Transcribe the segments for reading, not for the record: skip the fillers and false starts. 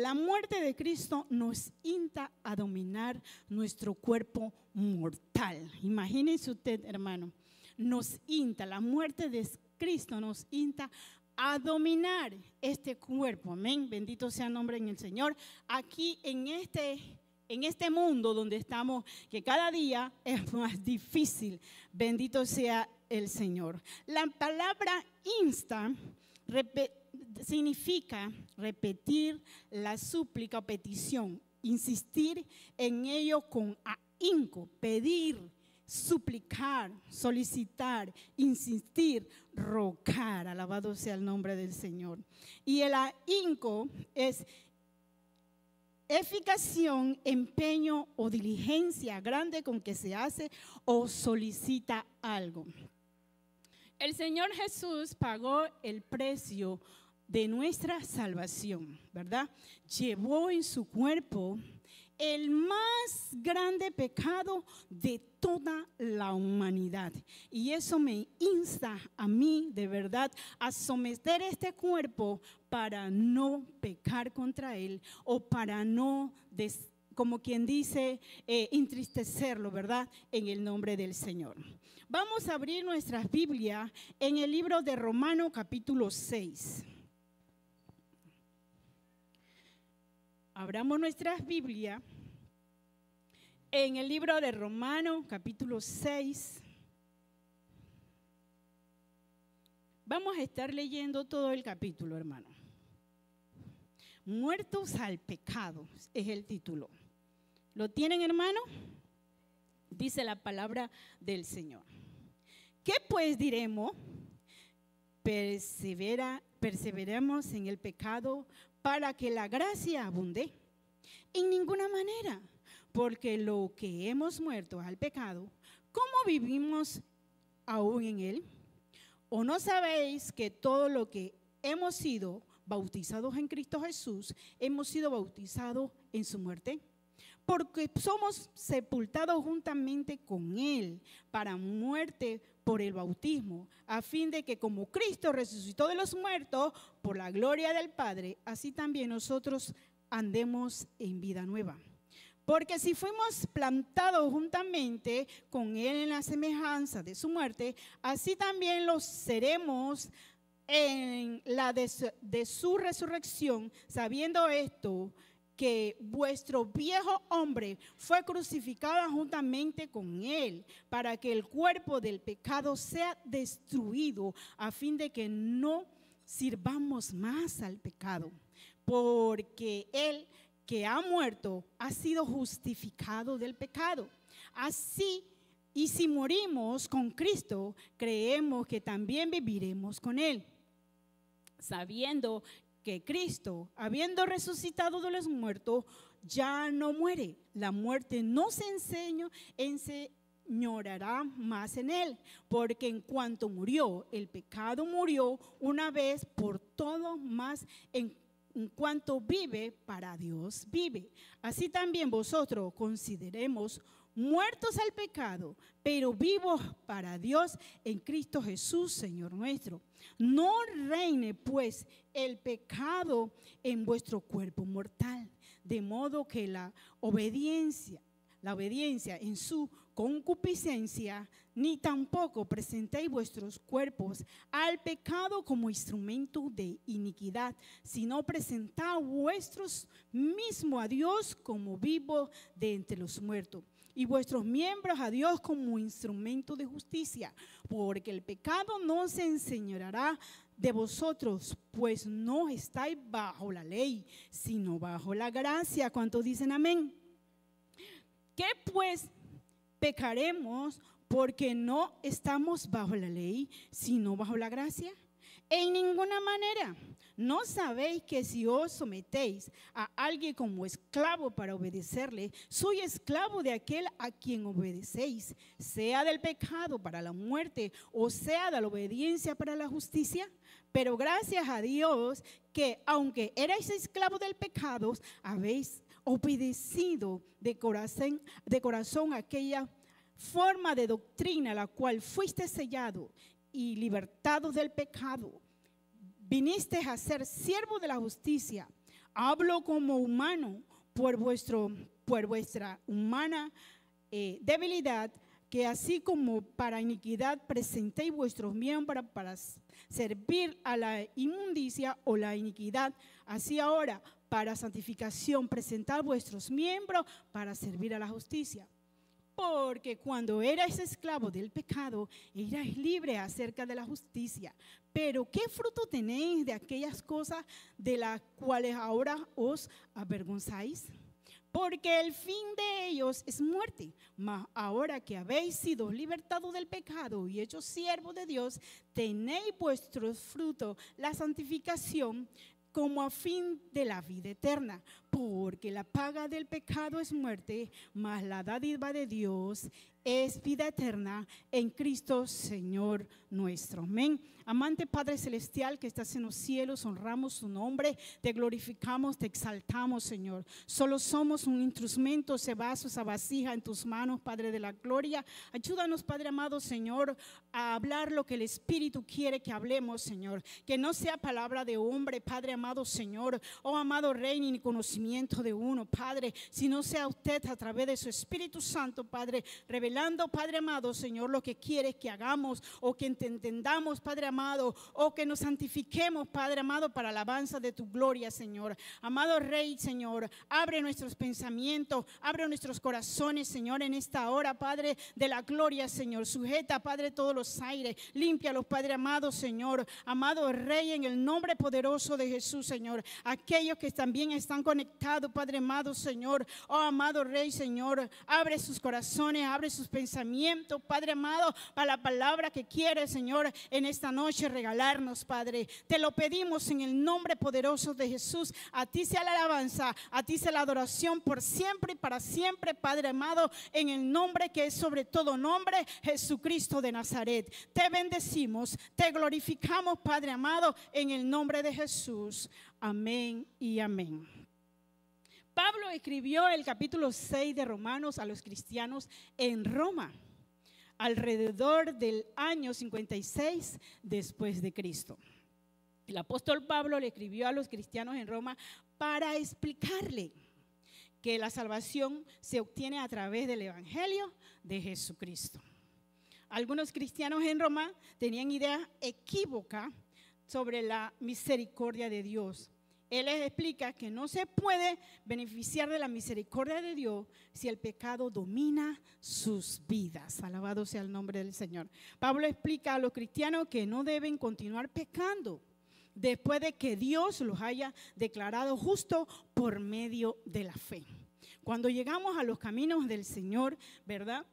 La muerte de Cristo nos insta a dominar nuestro cuerpo mortal. Imagínense usted, hermano, nos insta, la muerte de Cristo nos insta a dominar este cuerpo. Amén. Bendito sea el nombre en el Señor. Aquí en este mundo donde estamos, que cada día es más difícil. Bendito sea el Señor. La palabra insta significa repetir la súplica o petición, insistir en ello con ahínco, pedir, suplicar, solicitar, insistir, rogar. Alabado sea el nombre del Señor. Y el ahínco es eficacia, empeño o diligencia grande con que se hace o solicita algo. El Señor Jesús pagó el precio de nuestra salvación, ¿verdad? Llevó en su cuerpo el más grande pecado de toda la humanidad. Y eso me insta a mí, de verdad, a someter este cuerpo para no pecar contra él o para no, como quien dice, entristecerlo, ¿verdad? En el nombre del Señor. Vamos a abrir nuestras Biblias en el libro de Romanos capítulo 6. Abramos nuestras Biblias en el libro de Romanos capítulo 6. Vamos a estar leyendo todo el capítulo, hermano. Muertos al pecado es el título. ¿Lo tienen, hermano? Dice la palabra del Señor. ¿Qué pues diremos? Perseveremos en el pecado para que la gracia abunde. En ninguna manera, porque lo que hemos muerto al pecado, ¿cómo vivimos aún en él? ¿O no sabéis que todo lo que hemos sido bautizados en Cristo Jesús, hemos sido bautizados en su muerte? Porque somos sepultados juntamente con él para muerte por el bautismo, a fin de que como Cristo resucitó de los muertos por la gloria del Padre, así también nosotros andemos en vida nueva. Porque si fuimos plantados juntamente con él en la semejanza de su muerte, así también los seremos en la de su resurrección, sabiendo esto, que vuestro viejo hombre fue crucificado juntamente con él, para que el cuerpo del pecado sea destruido, a fin de que no sirvamos más al pecado. Porque él que ha muerto ha sido justificado del pecado. Así, y si morimos con Cristo, creemos que también viviremos con él, sabiendo que Cristo, habiendo resucitado de los muertos, ya no muere. La muerte no se enseñoreará más en él, porque en cuanto murió, el pecado murió una vez por todo, más en cuanto vive, para Dios vive. Así también vosotros consideremos muertos al pecado, pero vivos para Dios en Cristo Jesús, Señor nuestro. No reine pues el pecado en vuestro cuerpo mortal, de modo que la obediencia en su concupiscencia, ni tampoco presentéis vuestros cuerpos al pecado como instrumento de iniquidad, sino presentad vuestros mismos a Dios como vivos de entre los muertos, y vuestros miembros a Dios como instrumento de justicia, porque el pecado no se enseñoreará de vosotros, pues no estáis bajo la ley, sino bajo la gracia. ¿Cuántos dicen amén? ¿Qué pues pecaremos porque no estamos bajo la ley, sino bajo la gracia? En ninguna manera. ¿No sabéis que si os sometéis a alguien como esclavo para obedecerle, soy esclavo de aquel a quien obedecéis, sea del pecado para la muerte o sea de la obediencia para la justicia? Pero gracias a Dios que aunque erais esclavos del pecado, habéis obedecido de corazón aquella forma de doctrina la cual fuiste sellado y libertado del pecado. Viniste a ser siervo de la justicia. Hablo como humano por vuestra humana debilidad, que así como para iniquidad presentéis vuestros miembros para servir a la inmundicia o la iniquidad, así ahora para santificación presentad vuestros miembros para servir a la justicia. Porque cuando erais esclavos del pecado, erais libres acerca de la justicia. Pero ¿qué fruto tenéis de aquellas cosas de las cuales ahora os avergonzáis? Porque el fin de ellos es muerte. Mas ahora que habéis sido libertados del pecado y hechos siervos de Dios, tenéis vuestros frutos la santificación como a fin de la vida eterna. Porque la paga del pecado es muerte, mas la dádiva de Dios es vida eterna en Cristo Señor nuestro. Amén. Amante Padre Celestial que estás en los cielos, honramos su nombre, te glorificamos, te exaltamos, Señor. Solo somos un instrumento, ese vaso, esa vasija en tus manos, Padre de la gloria. Ayúdanos, Padre amado, Señor, a hablar lo que el Espíritu quiere que hablemos, Señor. Que no sea palabra de hombre, Padre amado, Señor, oh amado Rey, ni conocimiento de uno, Padre, sino sea usted a través de su Espíritu Santo, Padre, revelando, Padre amado, Señor, lo que quiere que hagamos o que entendamos, Padre amado, o que nos santifiquemos, Padre amado, para la alabanza de tu gloria, Señor. Amado Rey, Señor, abre nuestros pensamientos, abre nuestros corazones, Señor, en esta hora, Padre de la gloria, Señor. Sujeta, Padre, todos los aires, límpialos, Padre amado, Señor. Amado Rey, en el nombre poderoso de Jesús, Señor. Aquellos que también están conectados, Padre amado, Señor. Oh, amado Rey, Señor, abre sus corazones, abre sus pensamientos, Padre amado, para la palabra que quiere, Señor, en esta noche regalarnos, Padre. Te lo pedimos en el nombre poderoso de Jesús. A ti sea la alabanza, a ti sea la adoración por siempre y para siempre, Padre amado, en el nombre que es sobre todo nombre, Jesucristo de Nazaret. Te bendecimos, te glorificamos, Padre amado, en el nombre de Jesús. Amén y amén. Pablo escribió el capítulo 6 de Romanos a los cristianos en Roma, alrededor del año 56 después de Cristo. El apóstol Pablo le escribió a los cristianos en Roma para explicarle que la salvación se obtiene a través del evangelio de Jesucristo. Algunos cristianos en Roma tenían ideas equívocas sobre la misericordia de Dios. Él les explica que no se puede beneficiar de la misericordia de Dios si el pecado domina sus vidas. Alabado sea el nombre del Señor. Pablo explica a los cristianos que no deben continuar pecando después de que Dios los haya declarado justos por medio de la fe. Cuando llegamos a los caminos del Señor, ¿verdad?,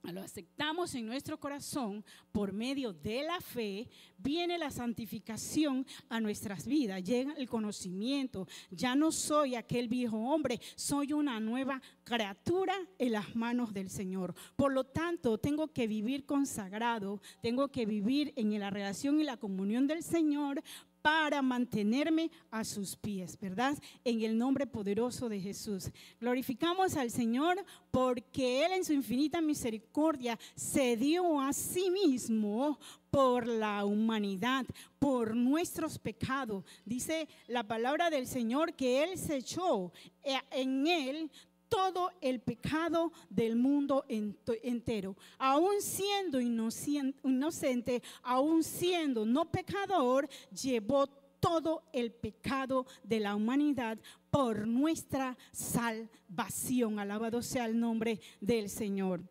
lo aceptamos en nuestro corazón por medio de la fe, viene la santificación a nuestras vidas, llega el conocimiento. Ya no soy aquel viejo hombre, soy una nueva criatura en las manos del Señor. Por lo tanto, tengo que vivir consagrado, tengo que vivir en la relación y la comunión del Señor para mantenerme a sus pies, ¿verdad? En el nombre poderoso de Jesús. Glorificamos al Señor porque Él en su infinita misericordia se dio a sí mismo por la humanidad, por nuestros pecados. Dice la palabra del Señor que Él se echó en Él todo el pecado del mundo entero, aún siendo inocente, aún siendo no pecador, llevó todo el pecado de la humanidad por nuestra salvación. Alabado sea el nombre del Señor.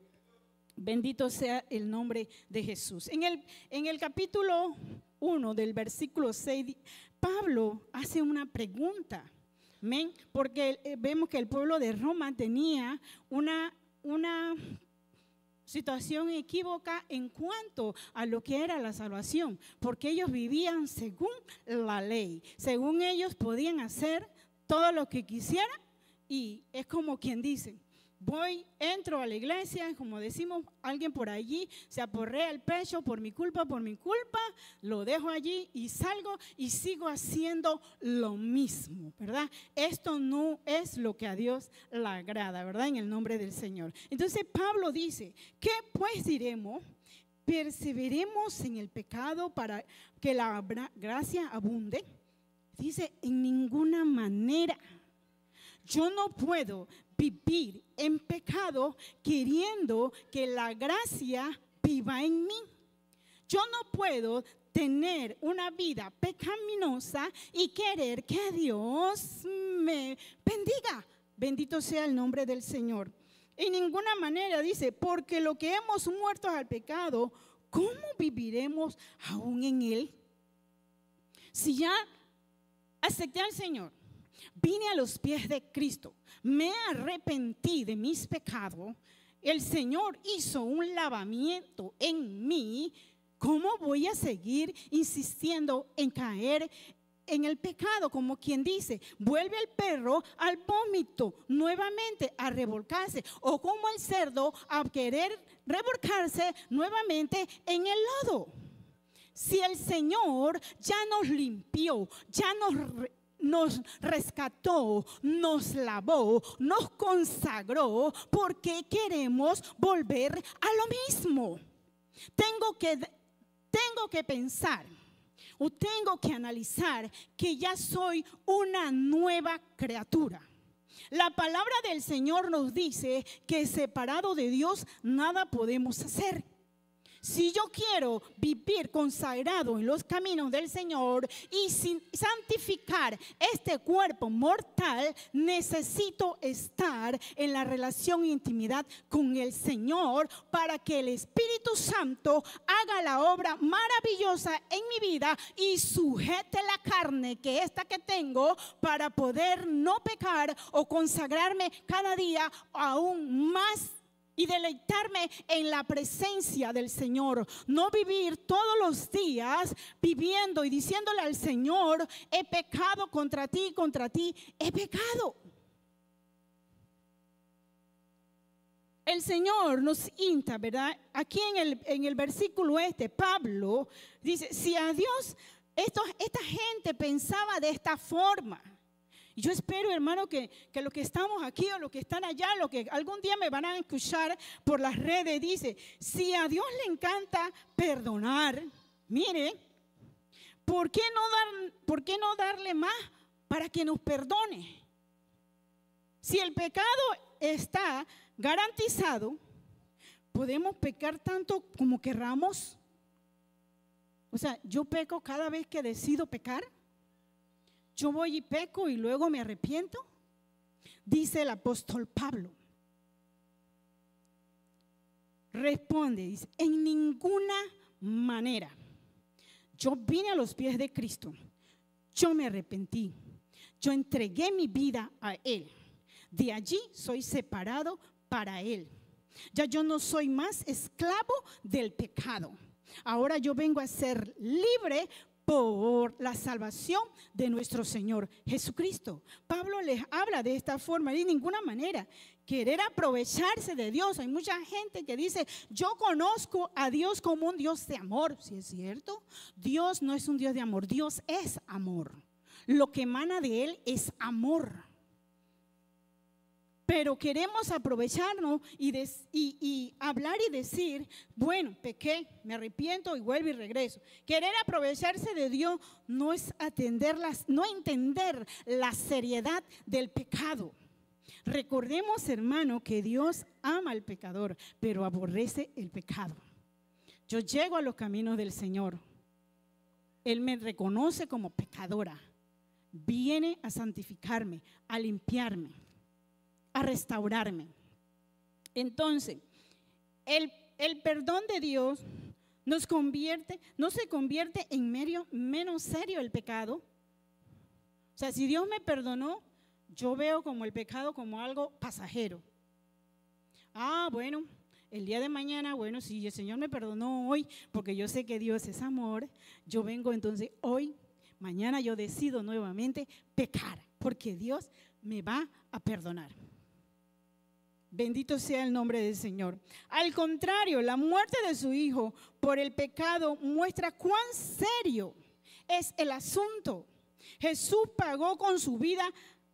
Bendito sea el nombre de Jesús. En el capítulo 1 del versículo 6, Pablo hace una pregunta. Amén, porque vemos que el pueblo de Roma tenía una situación equívoca en cuanto a lo que era la salvación, porque ellos vivían según la ley, según ellos podían hacer todo lo que quisieran, y es como quien dice: entro a la iglesia, como decimos, alguien por allí se aporrea el pecho por mi culpa, lo dejo allí y salgo y sigo haciendo lo mismo, ¿verdad? Esto no es lo que a Dios le agrada, ¿verdad? En el nombre del Señor. Entonces Pablo dice: ¿qué pues diremos? ¿Perseveremos en el pecado para que la gracia abunde? dice, en ninguna manera. Yo no puedo vivir en pecado queriendo que la gracia viva en mí. Yo no puedo tener una vida pecaminosa y querer que Dios me bendiga. Bendito sea el nombre del Señor. En ninguna manera dice, porque lo que hemos muerto al pecado, ¿cómo viviremos aún en él? Si ya acepté al Señor, vine a los pies de Cristo, me arrepentí de mis pecados, el Señor hizo un lavamiento en mí, ¿cómo voy a seguir insistiendo en caer en el pecado? Como quien dice, vuelve el perro al vómito nuevamente a revolcarse, o como el cerdo a querer revolcarse nuevamente en el lodo. Si el Señor ya nos limpió, ya nos rescató, nos lavó, nos consagró, ¿por qué queremos volver a lo mismo? Tengo que pensar o tengo que analizar que ya soy una nueva criatura. La palabra del Señor nos dice que separado de Dios nada podemos hacer. Si yo quiero vivir consagrado en los caminos del Señor y santificar este cuerpo mortal, necesito estar en la relación e intimidad con el Señor para que el Espíritu Santo haga la obra maravillosa en mi vida y sujete la carne que esta que tengo para poder no pecar o consagrarme cada día aún más y deleitarme en la presencia del Señor. No vivir todos los días viviendo y diciéndole al Señor, he pecado contra ti, he pecado. El Señor nos insta, ¿verdad? Aquí en el versículo Pablo dice, si a Dios esta gente pensaba de esta forma. Yo espero, hermano, que los que estamos aquí o los que están allá, los que algún día me van a escuchar por las redes, dice, si a Dios le encanta perdonar, mire, ¿por qué no darle más para que nos perdone? Si el pecado está garantizado, ¿podemos pecar tanto como querramos? O sea, yo peco cada vez que decido pecar. Yo voy y peco y luego me arrepiento. Dice el apóstol Pablo. Responde, dice, en ninguna manera. Yo vine a los pies de Cristo. Yo me arrepentí. Yo entregué mi vida a Él. De allí soy separado para Él. Ya yo no soy más esclavo del pecado. Ahora yo vengo a ser libre por la salvación de nuestro Señor Jesucristo. Pablo les habla de esta forma, de ninguna manera querer aprovecharse de Dios. Hay mucha gente que dice, yo conozco a Dios como un Dios de amor. ¿Sí es cierto? Dios no es un Dios de amor, Dios es amor. Lo que emana de Él es amor. Pero queremos aprovecharnos y hablar y decir, bueno, pequé, me arrepiento y vuelvo y regreso. Querer aprovecharse de Dios no es no entender la seriedad del pecado. Recordemos, hermano, que Dios ama al pecador, pero aborrece el pecado. Yo llego a los caminos del Señor. Él me reconoce como pecadora. Viene a santificarme, a limpiarme, a restaurarme. Entonces, el perdón de Dios no se convierte en menos serio el pecado. O sea, si Dios me perdonó, yo veo como el pecado como algo pasajero. Bueno, el día de mañana, bueno, si el Señor me perdonó hoy, porque yo sé que Dios es amor, yo vengo entonces hoy, mañana yo decido nuevamente pecar, porque Dios me va a perdonar. Bendito sea el nombre del Señor. Al contrario, la muerte de su Hijo por el pecado muestra cuán serio es el asunto. Jesús pagó con su vida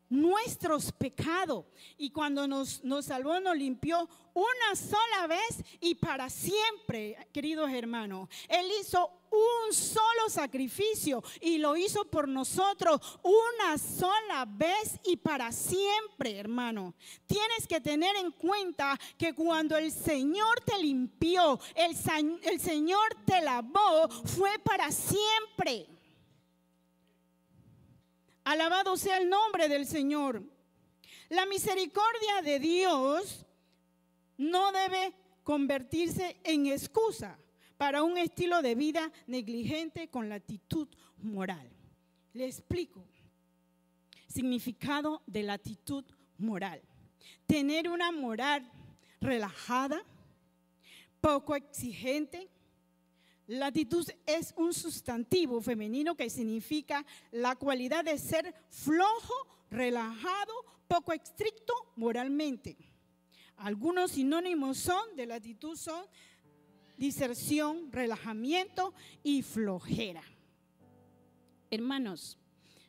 nuestros pecados, y cuando nos salvó, nos limpió una sola vez y para siempre, queridos hermanos. Él hizo un solo sacrificio y lo hizo por nosotros una sola vez y para siempre, hermano. Tienes que tener en cuenta que cuando el Señor te limpió, el Señor te lavó, fue para siempre. Alabado sea el nombre del Señor. La misericordia de Dios no debe convertirse en excusa para un estilo de vida negligente con la actitud moral. Le explico. Significado de la actitud moral. Tener una moral relajada, poco exigente. La actitud es un sustantivo femenino que significa la cualidad de ser flojo, relajado, poco estricto moralmente. Algunos sinónimos de la actitud son diserción, relajamiento y flojera. Hermanos,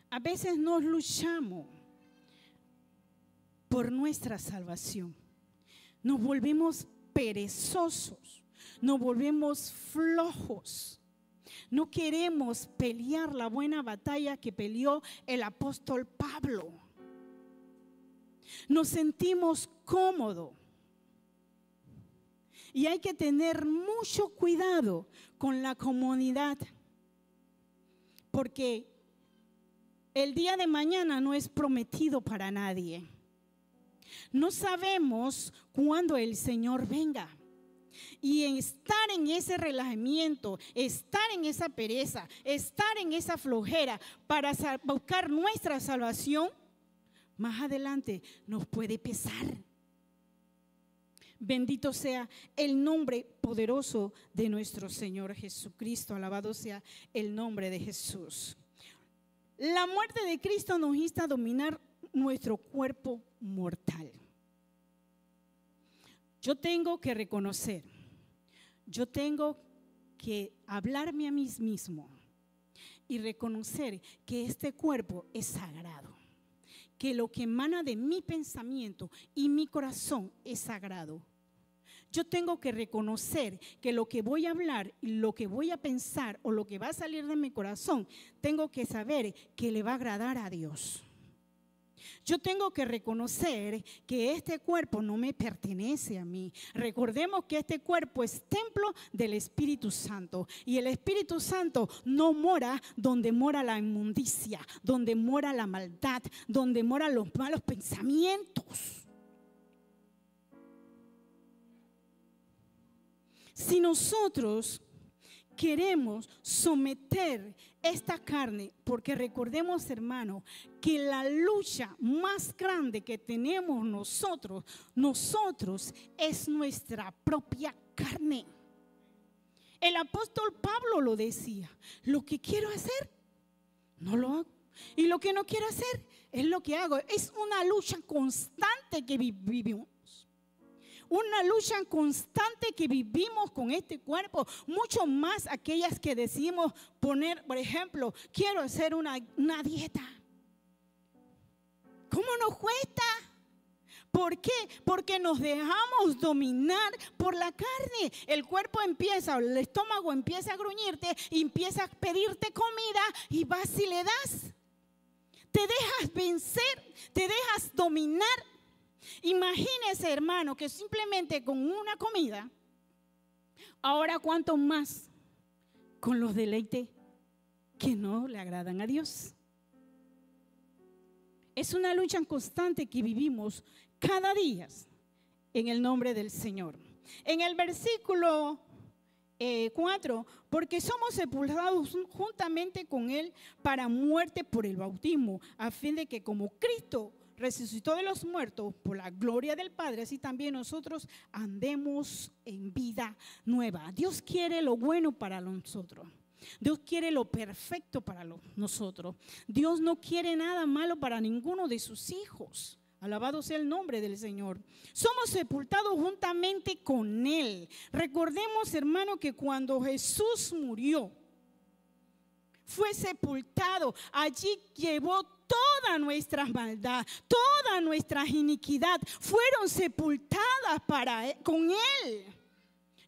a veces nos luchamos por nuestra salvación. Nos volvemos perezosos. Nos volvemos flojos. No queremos pelear la buena batalla que peleó el apóstol Pablo. Nos sentimos cómodos. Y hay que tener mucho cuidado con la comodidad, porque el día de mañana no es prometido para nadie. No sabemos cuándo el Señor venga. Y estar en ese relajamiento, estar en esa pereza, estar en esa flojera para buscar nuestra salvación, más adelante nos puede pesar. Bendito sea el nombre poderoso de nuestro Señor Jesucristo. Alabado sea el nombre de Jesús. La muerte de Cristo nos insta a dominar nuestro cuerpo mortal. Yo tengo que reconocer, yo tengo que hablarme a mí mismo y reconocer que este cuerpo es sagrado, que lo que emana de mi pensamiento y mi corazón es sagrado. Yo tengo que reconocer que lo que voy a hablar, lo que voy a pensar o lo que va a salir de mi corazón, tengo que saber que le va a agradar a Dios. Yo tengo que reconocer que este cuerpo no me pertenece a mí. Recordemos que este cuerpo es templo del Espíritu Santo. Y el Espíritu Santo no mora donde mora la inmundicia, donde mora la maldad, donde moran los malos pensamientos. Si nosotros queremos someter esta carne, porque recordemos, hermano, que la lucha más grande que tenemos nosotros es nuestra propia carne. El apóstol Pablo lo decía: lo que quiero hacer, no lo hago. Y lo que no quiero hacer, es lo que hago. Es una lucha constante que vivimos. Una lucha constante que vivimos con este cuerpo, mucho más aquellas que decimos poner, por ejemplo, quiero hacer una dieta. ¿Cómo nos cuesta? ¿Por qué? Porque nos dejamos dominar por la carne. El cuerpo empieza, el estómago empieza a gruñirte y empieza a pedirte comida y vas y le das. Te dejas vencer, te dejas dominar. Imagínese, hermano, que simplemente con una comida, ahora cuánto más con los deleites que no le agradan a Dios. Es una lucha constante que vivimos cada día en el nombre del Señor. En el versículo 4, porque somos sepultados juntamente con Él para muerte por el bautismo, a fin de que como Cristo resucitó de los muertos por la gloria del Padre, así también nosotros andemos en vida nueva. Dios quiere lo bueno para nosotros. Dios quiere lo perfecto para nosotros. Dios no quiere nada malo para ninguno de sus hijos. Alabado sea el nombre del Señor. Somos sepultados juntamente con Él. Recordemos, hermano, que cuando Jesús murió, fue sepultado, allí llevó toda nuestra maldad, toda nuestra iniquidad fueron sepultadas con Él.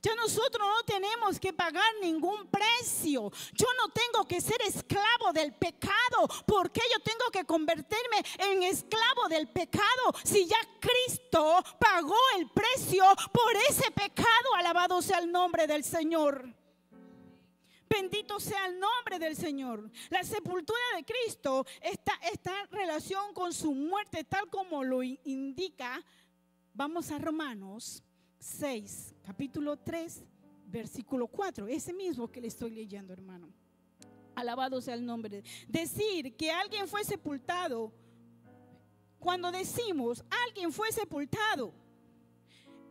Ya nosotros no tenemos que pagar ningún precio. Yo no tengo que ser esclavo del pecado. ¿Por qué yo tengo que convertirme en esclavo del pecado? Si ya Cristo pagó el precio por ese pecado. Alabado sea el nombre del Señor. Bendito sea el nombre del Señor. La sepultura de Cristo está en relación con su muerte, tal como lo indica. Vamos a Romanos 6, capítulo 3, versículo 4. Ese mismo que le estoy leyendo, hermano. Alabado sea el nombre. Decir que alguien fue sepultado, cuando decimos alguien fue sepultado,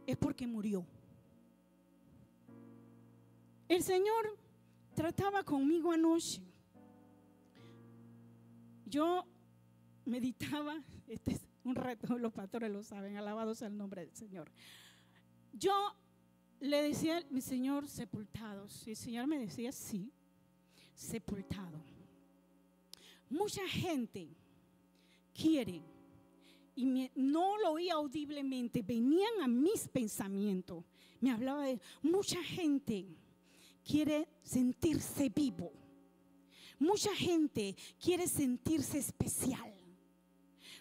es porque murió. El Señor trataba conmigo anoche. Yo meditaba, este es un reto, los pastores lo saben, alabado sea el nombre del Señor. Yo le decía, mi Señor, sepultados. Y el Señor me decía, sí, sepultado. Mucha gente quiere, y no lo oía audiblemente, venían a mis pensamientos. Me hablaba de mucha gente quiere sentirse vivo. Mucha gente quiere sentirse especial.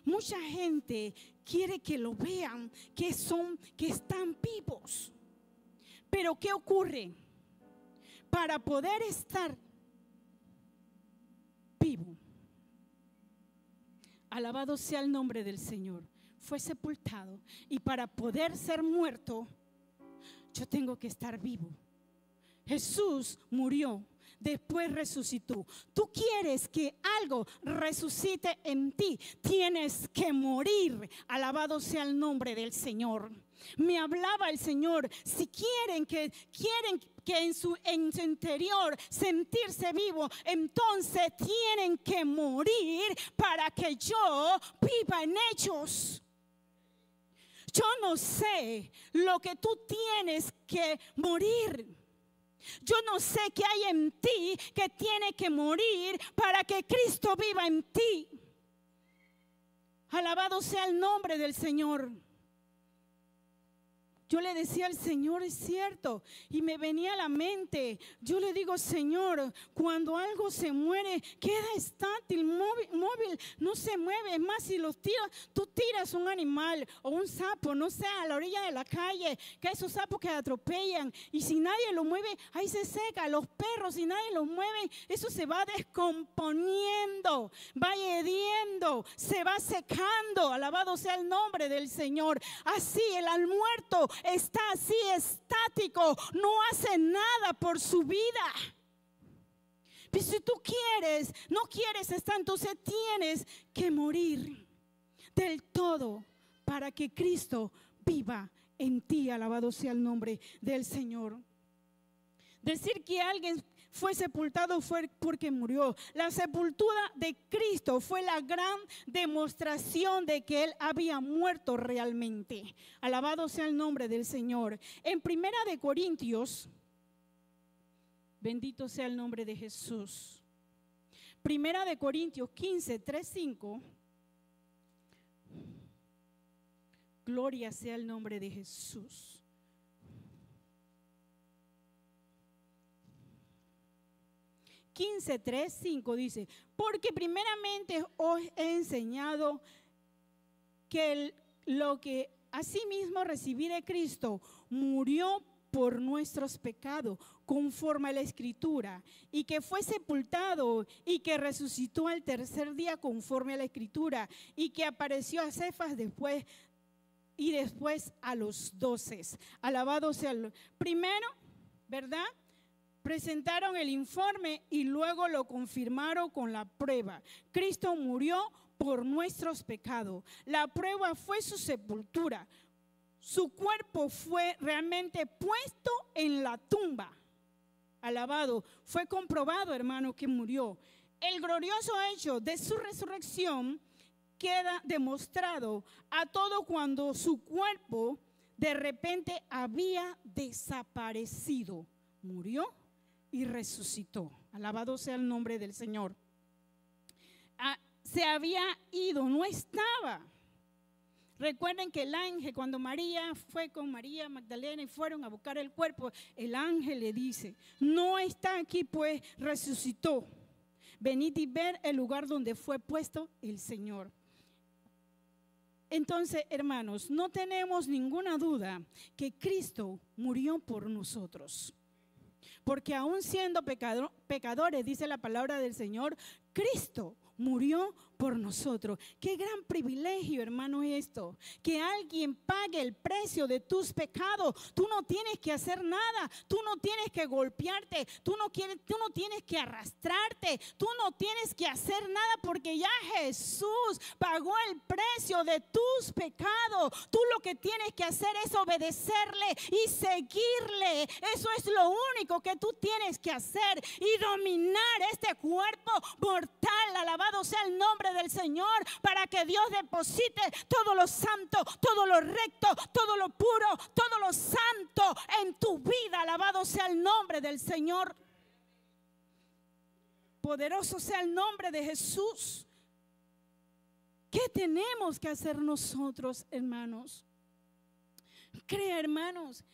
Mucha gente quiere que lo vean, que están vivos. Pero ¿qué ocurre? Para poder estar vivo, alabado sea el nombre del Señor, fue sepultado. Y para poder ser muerto, yo tengo que estar vivo. Jesús murió, después resucitó. Tú quieres que algo resucite en ti, tienes que morir. Alabado sea el nombre del Señor. Me hablaba el Señor, si quieren que en su interior sentirse vivo, entonces tienen que morir para que yo viva en ellos. Yo no sé lo que tú tienes que morir. Yo no sé qué hay en ti que tiene que morir para que Cristo viva en ti. Alabado sea el nombre del Señor. Yo le decía al Señor, es cierto, y me venía a la mente. Yo le digo, Señor, cuando algo se muere, queda estátil, móvil, no se mueve. Es más, si los tiras, tú tiras un animal o un sapo, no sé, a la orilla de la calle, que esos sapos que atropellan, y si nadie lo mueve, ahí se seca. Los perros, si nadie los mueve, eso se va descomponiendo, va hediendo, se va secando. Alabado sea el nombre del Señor. Así el muerto está así estático, no hace nada por su vida. Pero si tú no quieres estar, entonces tienes que morir del todo para que Cristo viva en ti. Alabado sea el nombre del Señor. Decir que alguien fue sepultado fue porque murió. La sepultura de Cristo fue la gran demostración de que Él había muerto realmente. Alabado sea el nombre del Señor. En 1 Corintios, bendito sea el nombre de Jesús. 1 Corintios 15, 3, 5. Gloria sea el nombre de Jesús. 15, 3, 5 dice, porque primeramente os he enseñado que lo que asimismo recibí de Cristo, murió por nuestros pecados, conforme a la Escritura, y que fue sepultado y que resucitó al tercer día, conforme a la Escritura, y que apareció a Cefas después a los 12. Alabado sea el primero, ¿verdad? Presentaron el informe y luego lo confirmaron con la prueba. Cristo murió por nuestros pecados. La prueba fue su sepultura. Su cuerpo fue realmente puesto en la tumba. Alabado. Fue comprobado, hermano, que murió. El glorioso hecho de su resurrección queda demostrado a todo cuando su cuerpo de repente había desaparecido. Murió y resucitó. Alabado sea el nombre del Señor. se había ido, no estaba. Recuerden que el ángel, cuando María fue con María Magdalena y fueron a buscar el cuerpo, el ángel le dice: no está aquí, pues resucitó. Venid y ver el lugar donde fue puesto el Señor. Entonces, hermanos, no tenemos ninguna duda que Cristo murió por nosotros. Porque aún siendo pecadores, dice la palabra del Señor, Cristo murió por nosotros. Qué gran privilegio, hermano, esto, que alguien pague el precio de tus pecados. Tú no tienes que hacer nada, tú no tienes que golpearte, tú no tienes que arrastrarte, tú no tienes que hacer nada, porque ya Jesús pagó el precio de tus pecados. Tú lo que tienes que hacer es obedecerle y seguirle. Eso es lo único que tú tienes que hacer, y dominar este cuerpo mortal. Alabado sea el nombre del Señor, para que Dios deposite todo lo santo, todo lo recto, todo lo puro, todo lo santo en tu vida. Alabado sea el nombre del Señor. Poderoso sea el nombre de Jesús. ¿Qué tenemos que hacer nosotros, hermanos? Crea, hermanos,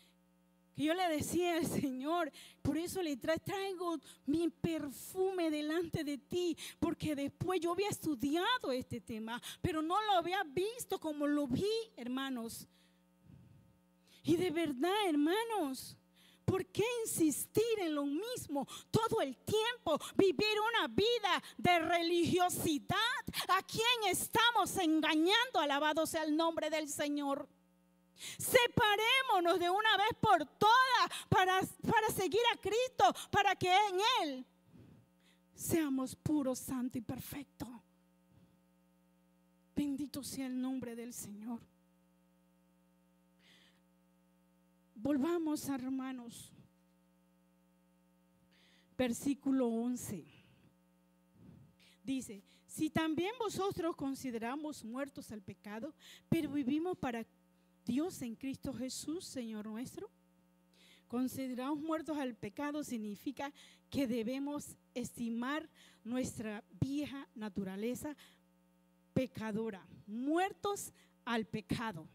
que yo le decía al Señor, por eso le traigo mi perfume delante de ti, porque después yo había estudiado este tema, pero no lo había visto como lo vi, hermanos. Y de verdad, hermanos, ¿por qué insistir en lo mismo todo el tiempo? Vivir una vida de religiosidad. ¿A quién estamos engañando? Alabado sea el nombre del Señor. Separémonos de una vez por todas para seguir a Cristo, para que en Él seamos puros, santos y perfectos. Bendito sea el nombre del Señor. Volvamos a Romanos, versículo 11. Dice: si también vosotros consideramos muertos al pecado, pero vivimos para Dios en Cristo Jesús, Señor nuestro. Considerados muertos al pecado significa que debemos estimar nuestra vieja naturaleza pecadora. Muertos al pecado.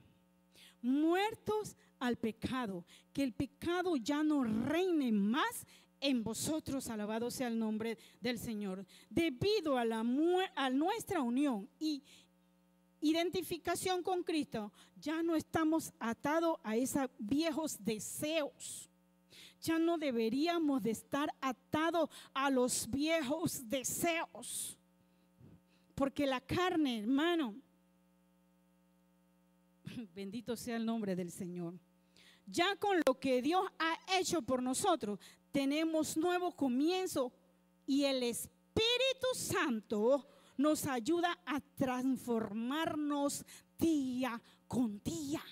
Muertos al pecado. Que el pecado ya no reine más en vosotros. Alabado sea el nombre del Señor. Debido a nuestra unión y identificación con Cristo, ya no estamos atados a esos viejos deseos. Ya no deberíamos de estar atados a los viejos deseos, porque la carne, hermano, bendito sea el nombre del Señor, ya con lo que Dios ha hecho por nosotros, tenemos nuevo comienzo, y el Espíritu Santo nos ayuda a transformarnos día con día.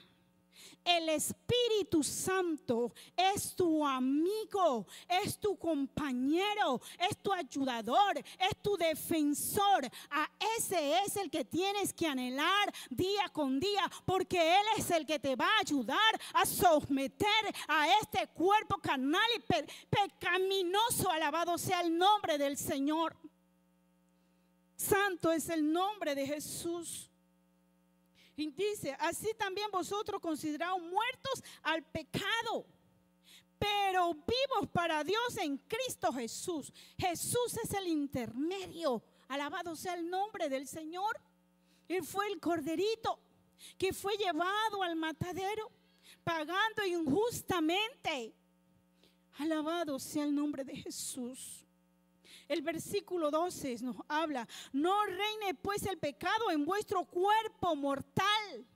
El Espíritu Santo es tu amigo, es tu compañero, es tu ayudador, es tu defensor. A ese es el que tienes que anhelar día con día, porque Él es el que te va a ayudar a someter a este cuerpo carnal y pecaminoso. Alabado sea el nombre del Señor. Santo es el nombre de Jesús. Y dice: así también vosotros considerados muertos al pecado, pero vivos para Dios en Cristo Jesús. Jesús es el intermedio. Alabado sea el nombre del Señor. Él fue el corderito que fue llevado al matadero, pagando injustamente. Alabado sea el nombre de Jesús. El versículo 12 nos habla: no reine pues el pecado en vuestro cuerpo mortal.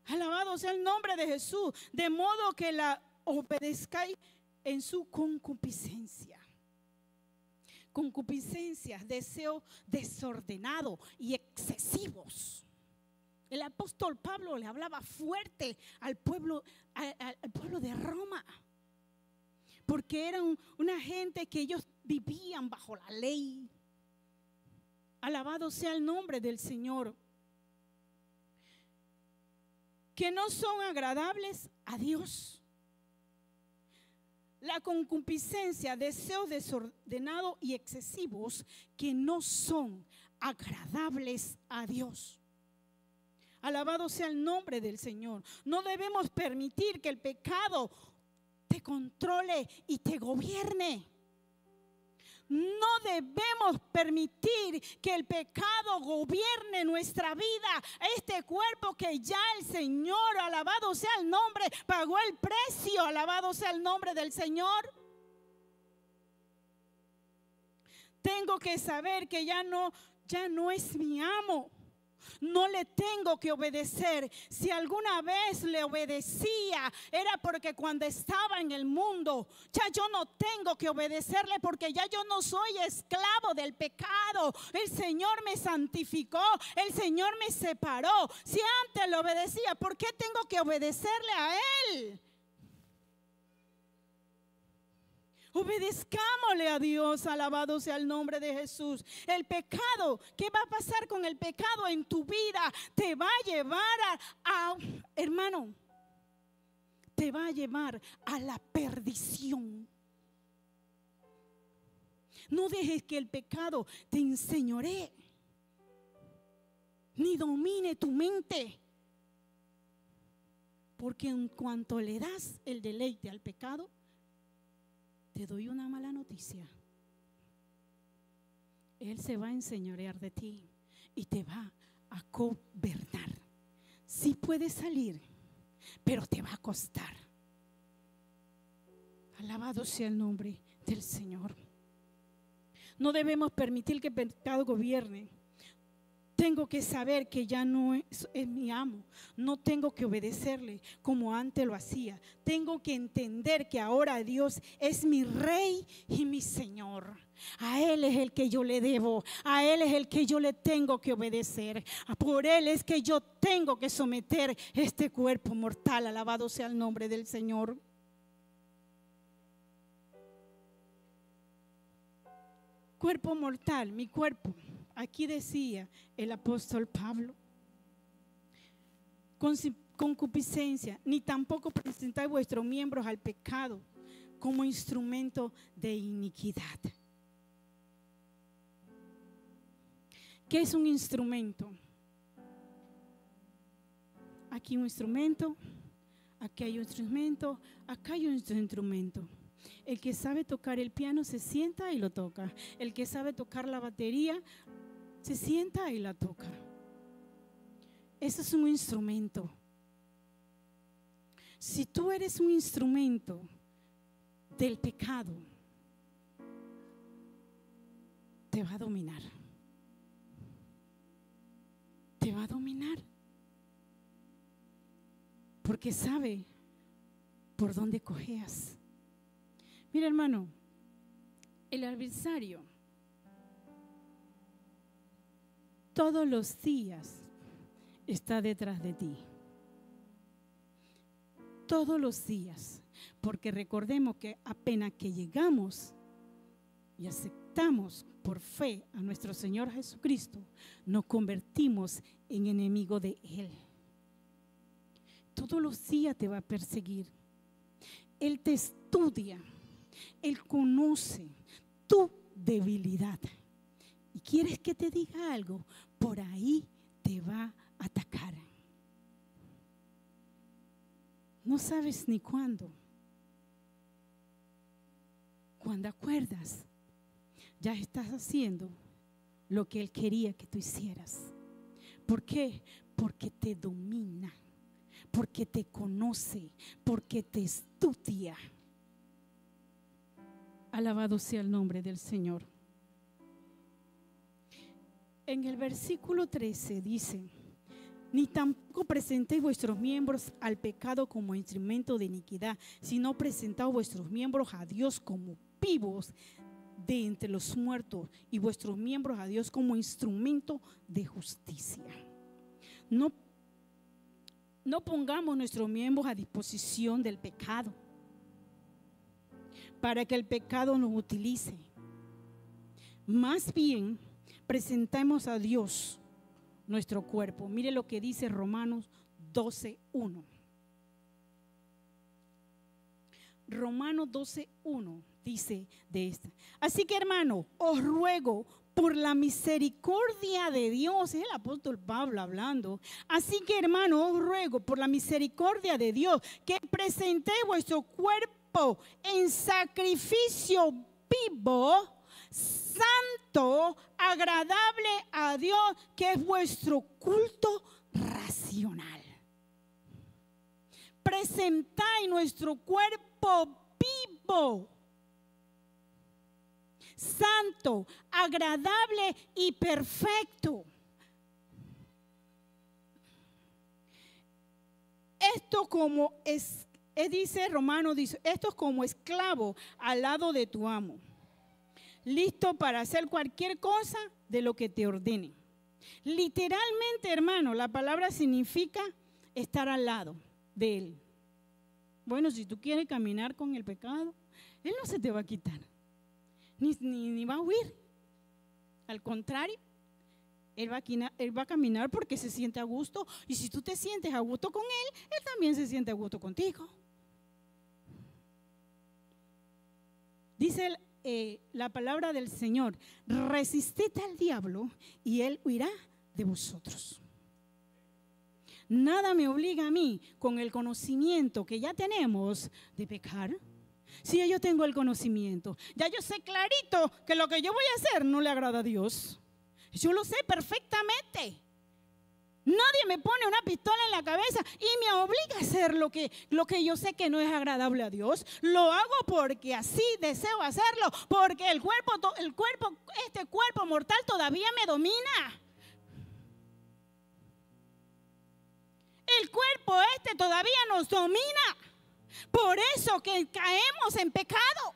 Alabado sea el nombre de Jesús, de modo que la obedezcáis en su concupiscencia. Concupiscencia, deseos desordenados y excesivos. El apóstol Pablo le hablaba fuerte al pueblo de Roma, porque eran una gente que ellos vivían bajo la ley. Alabado sea el nombre del Señor. Que no son agradables a Dios. La concupiscencia, deseos desordenados y excesivos que no son agradables a Dios. Alabado sea el nombre del Señor. No debemos permitir que el pecado te controle y te gobierne. No debemos permitir que el pecado gobierne nuestra vida. Este cuerpo que ya el Señor, alabado sea el nombre, pagó el precio. Alabado sea el nombre del Señor. Tengo que saber que ya no es mi amo. No le tengo que obedecer. Si alguna vez le obedecía, era porque cuando estaba en el mundo. Ya yo no tengo que obedecerle, porque ya yo no soy esclavo del pecado. El Señor me santificó, el Señor me separó. Si antes le obedecía, ¿por qué tengo que obedecerle a Él? Obedezcámosle a Dios, alabado sea el nombre de Jesús. El pecado, ¿qué va a pasar con el pecado en tu vida? Te va a llevar hermano, te va a llevar a la perdición. No dejes que el pecado te enseñoree, ni domine tu mente. Porque en cuanto le das el deleite al pecado, te doy una mala noticia. Él se va a enseñorear de ti y te va a gobernar. Sí puedes salir, pero te va a costar. Alabado sea el nombre del Señor. No debemos permitir que el pecado gobierne. Tengo que saber que ya no es mi amo. No tengo que obedecerle como antes lo hacía. Tengo que entender que ahora Dios es mi Rey y mi Señor. A Él es el que yo le debo. A Él es el que yo le tengo que obedecer. Por Él es que yo tengo que someter este cuerpo mortal. Alabado sea el nombre del Señor. Cuerpo mortal, mi cuerpo. Aquí decía el apóstol Pablo: concupiscencia, ni tampoco presentáis vuestros miembros al pecado como instrumento de iniquidad. ¿Qué es un instrumento? Aquí un instrumento, aquí hay un instrumento, acá hay un instrumento. El que sabe tocar el piano se sienta y lo toca. El que sabe tocar la batería se sienta y la toca. Eso es un instrumento. Si tú eres un instrumento del pecado, te va a dominar. Te va a dominar. Porque sabe por dónde cojeas. Mira, hermano, el adversario todos los días está detrás de ti. Todos los días. Porque recordemos que apenas que llegamos y aceptamos por fe a nuestro Señor Jesucristo, nos convertimos en enemigo de Él. Todos los días te va a perseguir. Él te estudia. Él conoce tu debilidad. ¿Y quieres que te diga algo? Por ahí te va a atacar. No sabes ni cuándo. Cuando acuerdas, ya estás haciendo lo que Él quería que tú hicieras. ¿Por qué? Porque te domina, porque te conoce, porque te estudia. Alabado sea el nombre del Señor. En el versículo 13 dice: ni tampoco presentéis vuestros miembros al pecado como instrumento de iniquidad, sino presentaos vuestros miembros a Dios como vivos de entre los muertos, y vuestros miembros a Dios como instrumento de justicia. No pongamos nuestros miembros a disposición del pecado para que el pecado nos utilice. Más bien, presentemos a Dios nuestro cuerpo. Mire lo que dice Romanos 12:1. Romanos 12:1 dice de esta: así que, hermano, os ruego por la misericordia de Dios, es el apóstol Pablo hablando. Así que, hermano, os ruego por la misericordia de Dios que presentéis vuestro cuerpo en sacrificio vivo, santo, agradable a Dios, que es vuestro culto racional. Presentáis nuestro cuerpo vivo, santo, agradable y perfecto. Esto como dice Romano, dice, esto es como esclavo al lado de tu amo, listo para hacer cualquier cosa de lo que te ordene. Literalmente, hermano, la palabra significa estar al lado de él. Bueno, si tú quieres caminar con el pecado, él no se te va a quitar, ni va a huir. Al contrario, él va a caminar porque se siente a gusto, y si tú te sientes a gusto con él también se siente a gusto contigo. Dice la palabra del Señor: resistid al diablo y él huirá de vosotros. Nada me obliga a mí, con el conocimiento que ya tenemos, de pecar. Si ya yo tengo el conocimiento, ya yo sé clarito que lo que yo voy a hacer no le agrada a Dios. Yo lo sé perfectamente. Nadie me pone una pistola en la cabeza y me obliga a hacer lo que yo sé que no es agradable a Dios. Lo hago porque así deseo hacerlo, porque este cuerpo mortal todavía me domina. El cuerpo todavía nos domina. Por eso que caemos en pecado.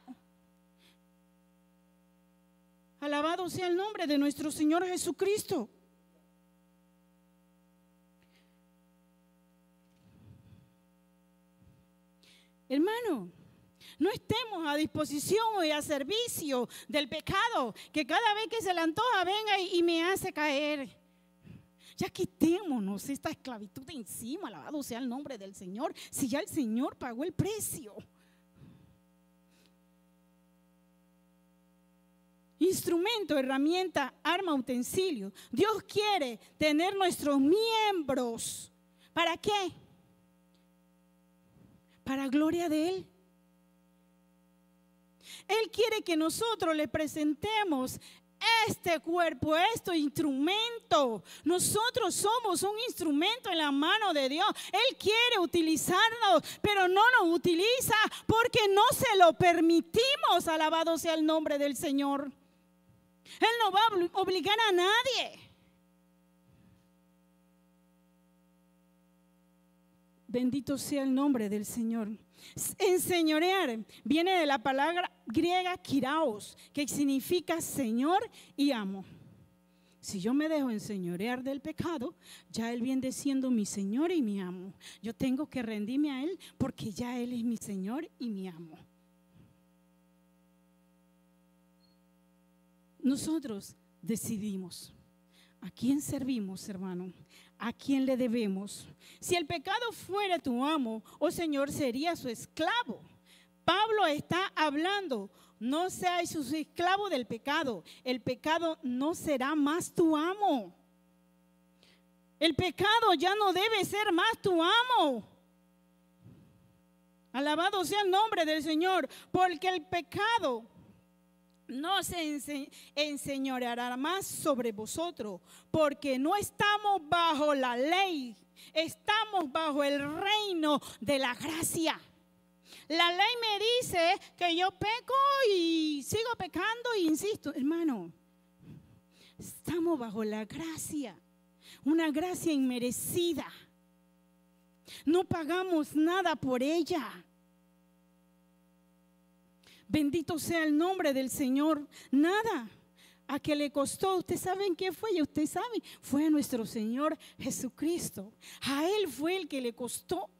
Alabado sea el nombre de nuestro Señor Jesucristo. Hermano, no estemos a disposición y a servicio del pecado, que cada vez que se le antoja venga y me hace caer. Ya quitémonos esta esclavitud de encima, alabado sea el nombre del Señor, si ya el Señor pagó el precio. Instrumento, herramienta, arma, utensilio. Dios quiere tener nuestros miembros. ¿Para qué? Para gloria de Él. Él quiere que nosotros le presentemos este cuerpo, este instrumento. Nosotros somos un instrumento en la mano de Dios. Él quiere utilizarnos, pero no nos utiliza porque no se lo permitimos. Alabado sea el nombre del Señor. Él no va a obligar a nadie. Bendito sea el nombre del Señor. Enseñorear viene de la palabra griega kiraos, que significa Señor y amo. Si yo me dejo enseñorear del pecado, ya Él viene siendo mi Señor y mi amo. Yo tengo que rendirme a Él porque ya Él es mi Señor y mi amo. Nosotros decidimos a quién servimos, hermano, a quién le debemos. Si el pecado fuera tu amo, oh Señor, sería su esclavo. Pablo está hablando: no seáis sus esclavos del pecado. El pecado no será más tu amo. El pecado ya no debe ser más tu amo. Alabado sea el nombre del Señor, porque el pecado no se enseñoreará más sobre vosotros, porque no estamos bajo la ley, estamos bajo el reino de la gracia. La ley me dice que yo peco y sigo pecando e insisto. Hermano, estamos bajo la gracia, una gracia inmerecida. No pagamos nada por ella. Bendito sea el nombre del Señor. Nada. ¿A qué le costó? ¿Ustedes saben qué fue? Y ustedes saben, fue a nuestro Señor Jesucristo. A Él fue el que le costó.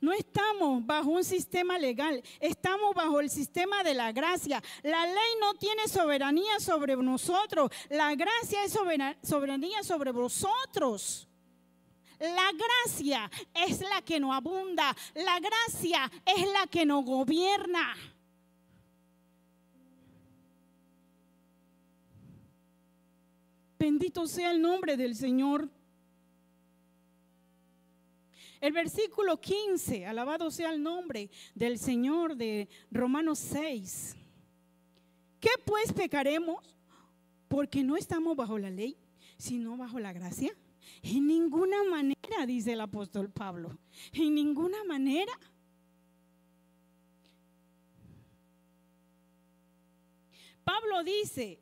No estamos bajo un sistema legal, estamos bajo el sistema de la gracia. La ley no tiene soberanía sobre nosotros, la gracia es soberanía sobre vosotros. La gracia es la que nos abunda, la gracia es la que nos gobierna. Bendito sea el nombre del Señor. El versículo 15, alabado sea el nombre del Señor, de Romanos 6. ¿Qué pues pecaremos? Porque no estamos bajo la ley, sino bajo la gracia. En ninguna manera, dice el apóstol Pablo, en ninguna manera. Pablo dice,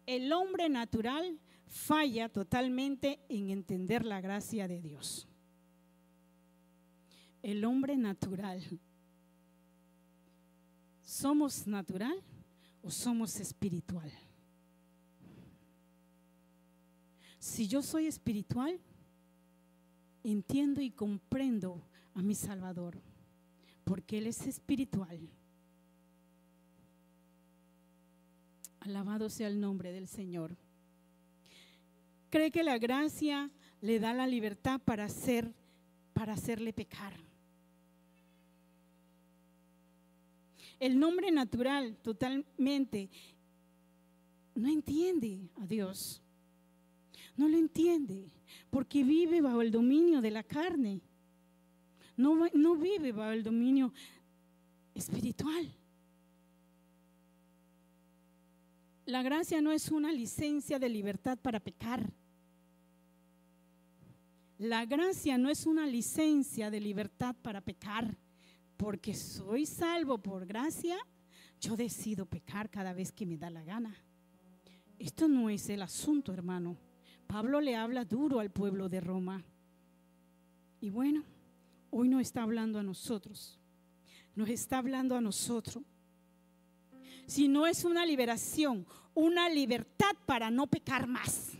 el hombre natural falla totalmente en entender la gracia de Dios. El hombre natural, ¿somos natural o somos espiritual? Si yo soy espiritual, entiendo y comprendo a mi Salvador, porque Él es espiritual. Alabado sea el nombre del Señor. ¿Cree que la gracia le da la libertad para hacerle pecar? El hombre natural totalmente no entiende a Dios. No lo entiende porque vive bajo el dominio de la carne. No vive bajo el dominio espiritual. La gracia no es una licencia de libertad para pecar. La gracia no es una licencia de libertad para pecar. Porque soy salvo por gracia, yo decido pecar cada vez que me da la gana. Esto no es el asunto, hermano. Pablo le habla duro al pueblo de Roma. Y bueno, hoy nos está hablando a nosotros. Nos está hablando a nosotros. Si no es una liberación, una libertad para no pecar más.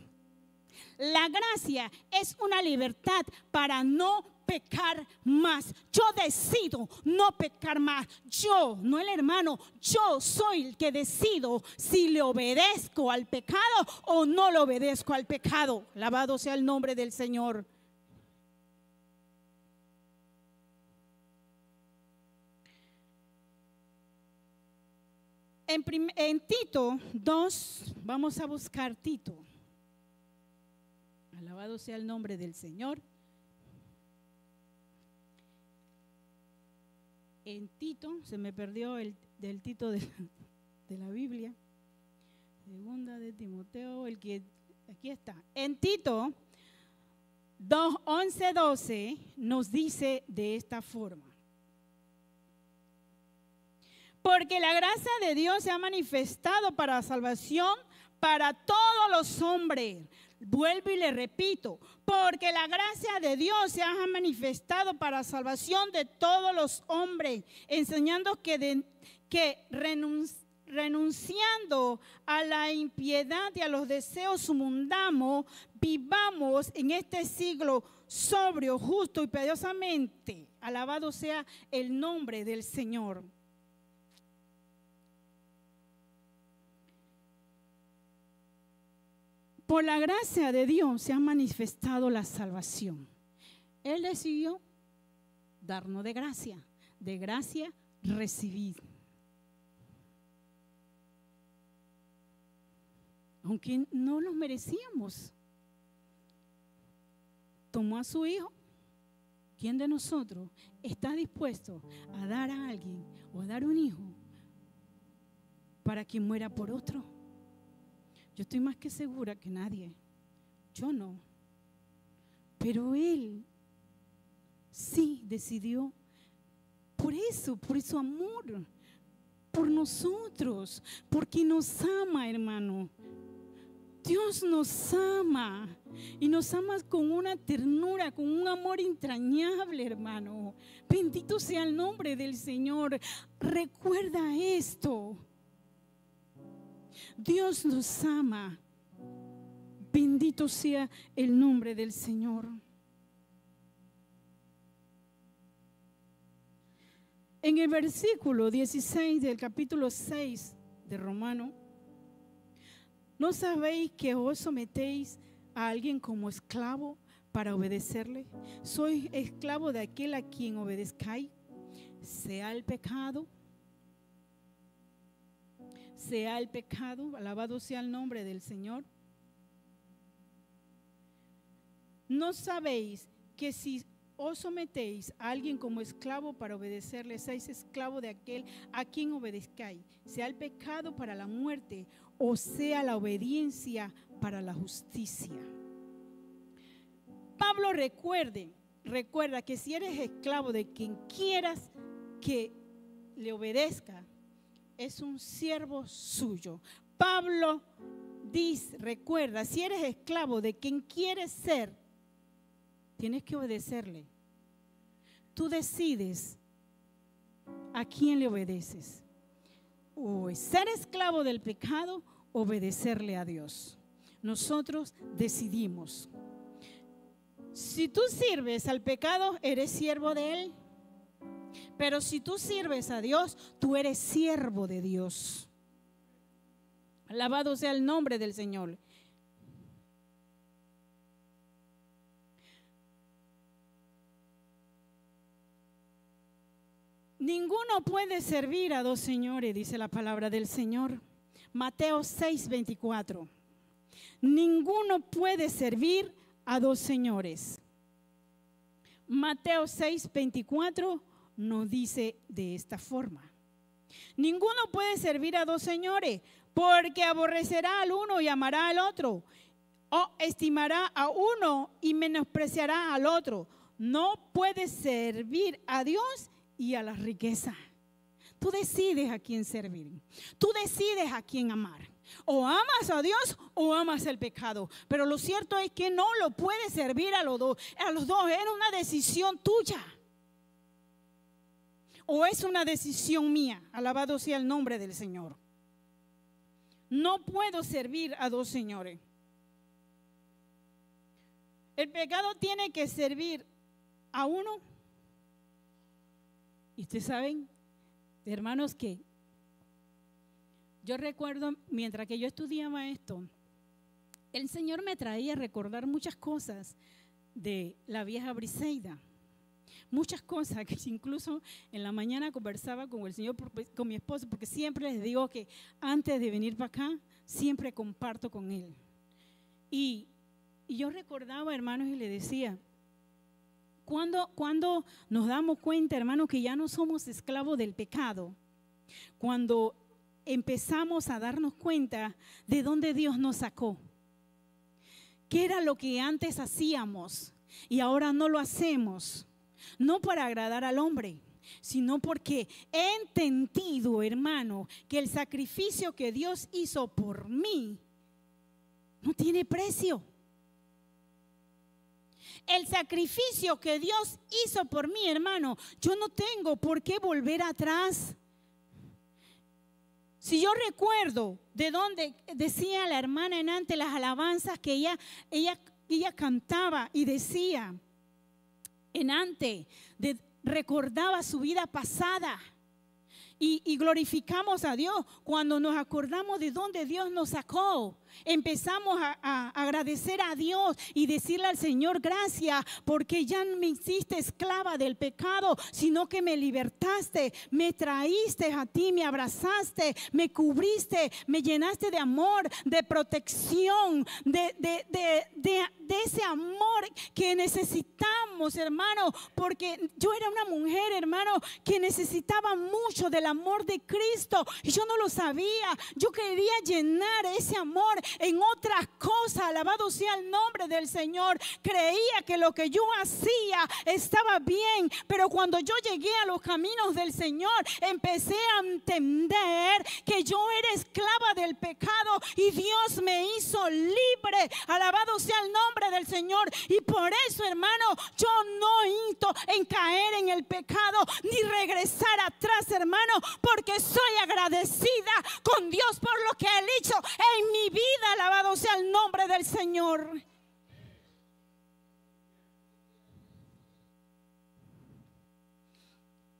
La gracia es una libertad para no pecar más. Yo decido no pecar más. Yo, no el hermano, yo soy el que decido si le obedezco al pecado o no le obedezco al pecado. Alabado sea el nombre del Señor. En Tito 2, vamos a buscar Tito. Alabado sea el nombre del Señor. En Tito, se me perdió del Tito de la Biblia. Segunda de Timoteo, el que aquí está. En Tito 2, 11, 12 nos dice de esta forma. Porque la gracia de Dios se ha manifestado para salvación para todos los hombres. Vuelvo y le repito, porque la gracia de Dios se ha manifestado para salvación de todos los hombres, enseñando que renunciando a la impiedad y a los deseos mundanos, vivamos en este siglo sobrio, justo y piadosamente. Alabado sea el nombre del Señor. Por la gracia de Dios se ha manifestado la salvación. Él decidió darnos de gracia recibir. Aunque no lo merecíamos, tomó a su hijo. ¿Quién de nosotros está dispuesto a dar a alguien o a dar un hijo para que muera por otro? Yo estoy más que segura que nadie. Yo no. Pero Él sí decidió por su amor, por nosotros, porque nos ama, hermano. Dios nos ama y nos ama con una ternura, con un amor entrañable, hermano. Bendito sea el nombre del Señor. Recuerda esto. Dios nos ama. Bendito sea el nombre del Señor. En el versículo 16 del capítulo 6 de Romano, ¿no sabéis que os sometéis a alguien como esclavo para obedecerle? Soy esclavo de aquel a quien obedezcáis, sea el pecado, alabado sea el nombre del Señor. ¿No sabéis que si os sometéis a alguien como esclavo para obedecerle, seáis esclavo de aquel a quien obedezcáis, sea el pecado para la muerte o sea la obediencia para la justicia? Pablo recuerda que si eres esclavo de quien quieras que le obedezca, es un siervo suyo. Pablo recuerda, si eres esclavo de quien quieres ser, tienes que obedecerle. Tú decides a quién le obedeces. O es ser esclavo del pecado, obedecerle a Dios. Nosotros decidimos. Si tú sirves al pecado, eres siervo de él. Pero si tú sirves a Dios, tú eres siervo de Dios. Alabado sea el nombre del Señor. Ninguno puede servir a dos señores, dice la palabra del Señor. Mateo 6:24. Ninguno puede servir a dos señores. Mateo 6:24 nos dice de esta forma: ninguno puede servir a dos señores, porque aborrecerá al uno y amará al otro, o estimará a uno y menospreciará al otro. No puedes servir a Dios y a la riqueza. Tú decides a quién servir. Tú decides a quién amar. O amas a Dios o amas el pecado. Pero lo cierto es que no lo puedes servir a los dos. A los dos es una decisión tuya. O es una decisión mía. Alabado sea el nombre del Señor. No puedo servir a dos señores. El pecado tiene que servir a uno. Y ustedes saben, hermanos, que yo recuerdo mientras que yo estudiaba esto, el Señor me traía a recordar muchas cosas de la vieja Briseida. Muchas cosas que incluso en la mañana conversaba con el Señor, con mi esposo, porque siempre les digo que antes de venir para acá, siempre comparto con él. Y yo recordaba, hermanos, y le decía, cuando nos damos cuenta, hermanos, que ya no somos esclavos del pecado, cuando empezamos a darnos cuenta de dónde Dios nos sacó, qué era lo que antes hacíamos y ahora no lo hacemos, no para agradar al hombre, sino porque he entendido, hermano, que el sacrificio que Dios hizo por mí no tiene precio. El sacrificio que Dios hizo por mí, hermano, yo no tengo por qué volver atrás. Si yo recuerdo de donde decía la hermana en antes las alabanzas que ella cantaba y decía en antes, recordaba su vida pasada. Y glorificamos a Dios cuando nos acordamos de dónde Dios nos sacó. Empezamos a agradecer a Dios y decirle al Señor, gracias, porque ya no me hiciste esclava del pecado, sino que me libertaste, me traíste a ti, me abrazaste, me cubriste, me llenaste de amor, de protección, de ese amor que necesitamos, hermano, porque yo era una mujer, hermano, que necesitaba mucho del amor de Cristo y yo no lo sabía. Yo quería llenar ese amor en otras cosas. Alabado sea el nombre del Señor. Creía que lo que yo hacía estaba bien, pero cuando yo llegué a los caminos del Señor, empecé a entender que yo era esclava del pecado y Dios me hizo libre. Alabado sea el nombre del Señor. Y por eso, hermano, yo no insto en caer en el pecado ni regresar atrás, hermano, porque soy agradecida con Dios por lo que Él hizo en mi vida. Alabado sea el nombre del Señor.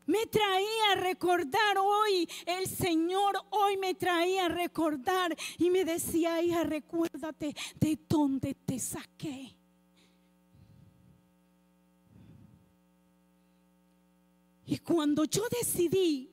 Me traía a recordar hoy, el Señor hoy me traía a recordar y me decía, hija, recuérdate de dónde te saqué. Y cuando yo decidí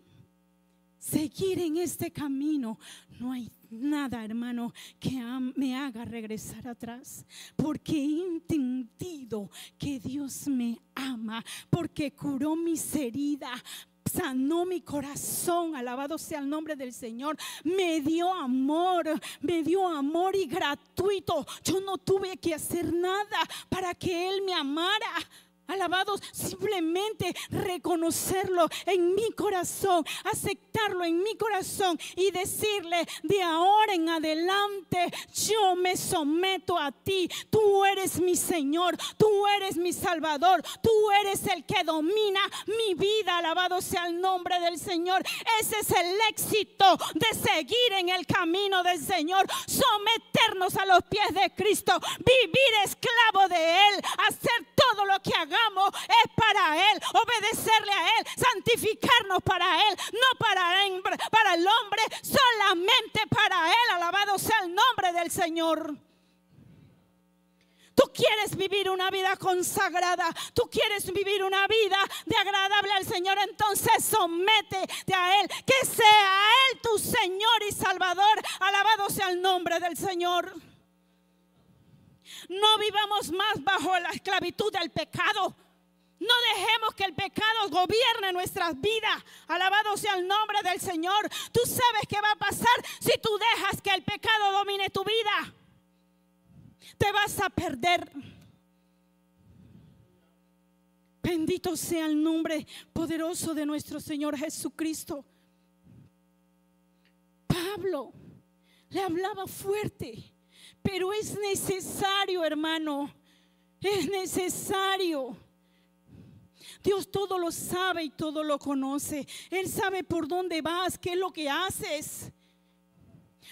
seguir en este camino, no hay nada, hermano, que me haga regresar atrás, porque he entendido que Dios me ama, porque curó mis heridas, sanó mi corazón, alabado sea el nombre del Señor. Me dio amor y gratuito. Yo no tuve que hacer nada para que Él me amara. Alabados, simplemente reconocerlo en mi corazón, aceptarlo en mi corazón y decirle: de ahora en adelante yo me someto a ti. Tú eres mi Señor, tú eres mi Salvador, tú eres el que domina mi vida. Alabado sea el nombre del Señor. Ese es el éxito de seguir en el camino del Señor, someternos a los pies de Cristo, vivir esclavo de Él, hacer todo lo que hagamos es para Él, obedecerle a Él, santificarnos para Él, no para el hombre, solamente para Él. Alabado sea el nombre del Señor. Tú quieres vivir una vida consagrada, tú quieres vivir una vida de agradable al Señor, entonces sométete a Él, que sea Él tu Señor y Salvador. Alabado sea el nombre del Señor. No vivamos más bajo la esclavitud del pecado. No dejemos que el pecado gobierne nuestras vidas. Alabado sea el nombre del Señor. Tú sabes qué va a pasar si tú dejas que el pecado domine tu vida. Te vas a perder. Bendito sea el nombre poderoso de nuestro Señor Jesucristo. Pablo le hablaba fuerte, pero es necesario, hermano, es necesario. Dios todo lo sabe y todo lo conoce. Él sabe por dónde vas, qué es lo que haces.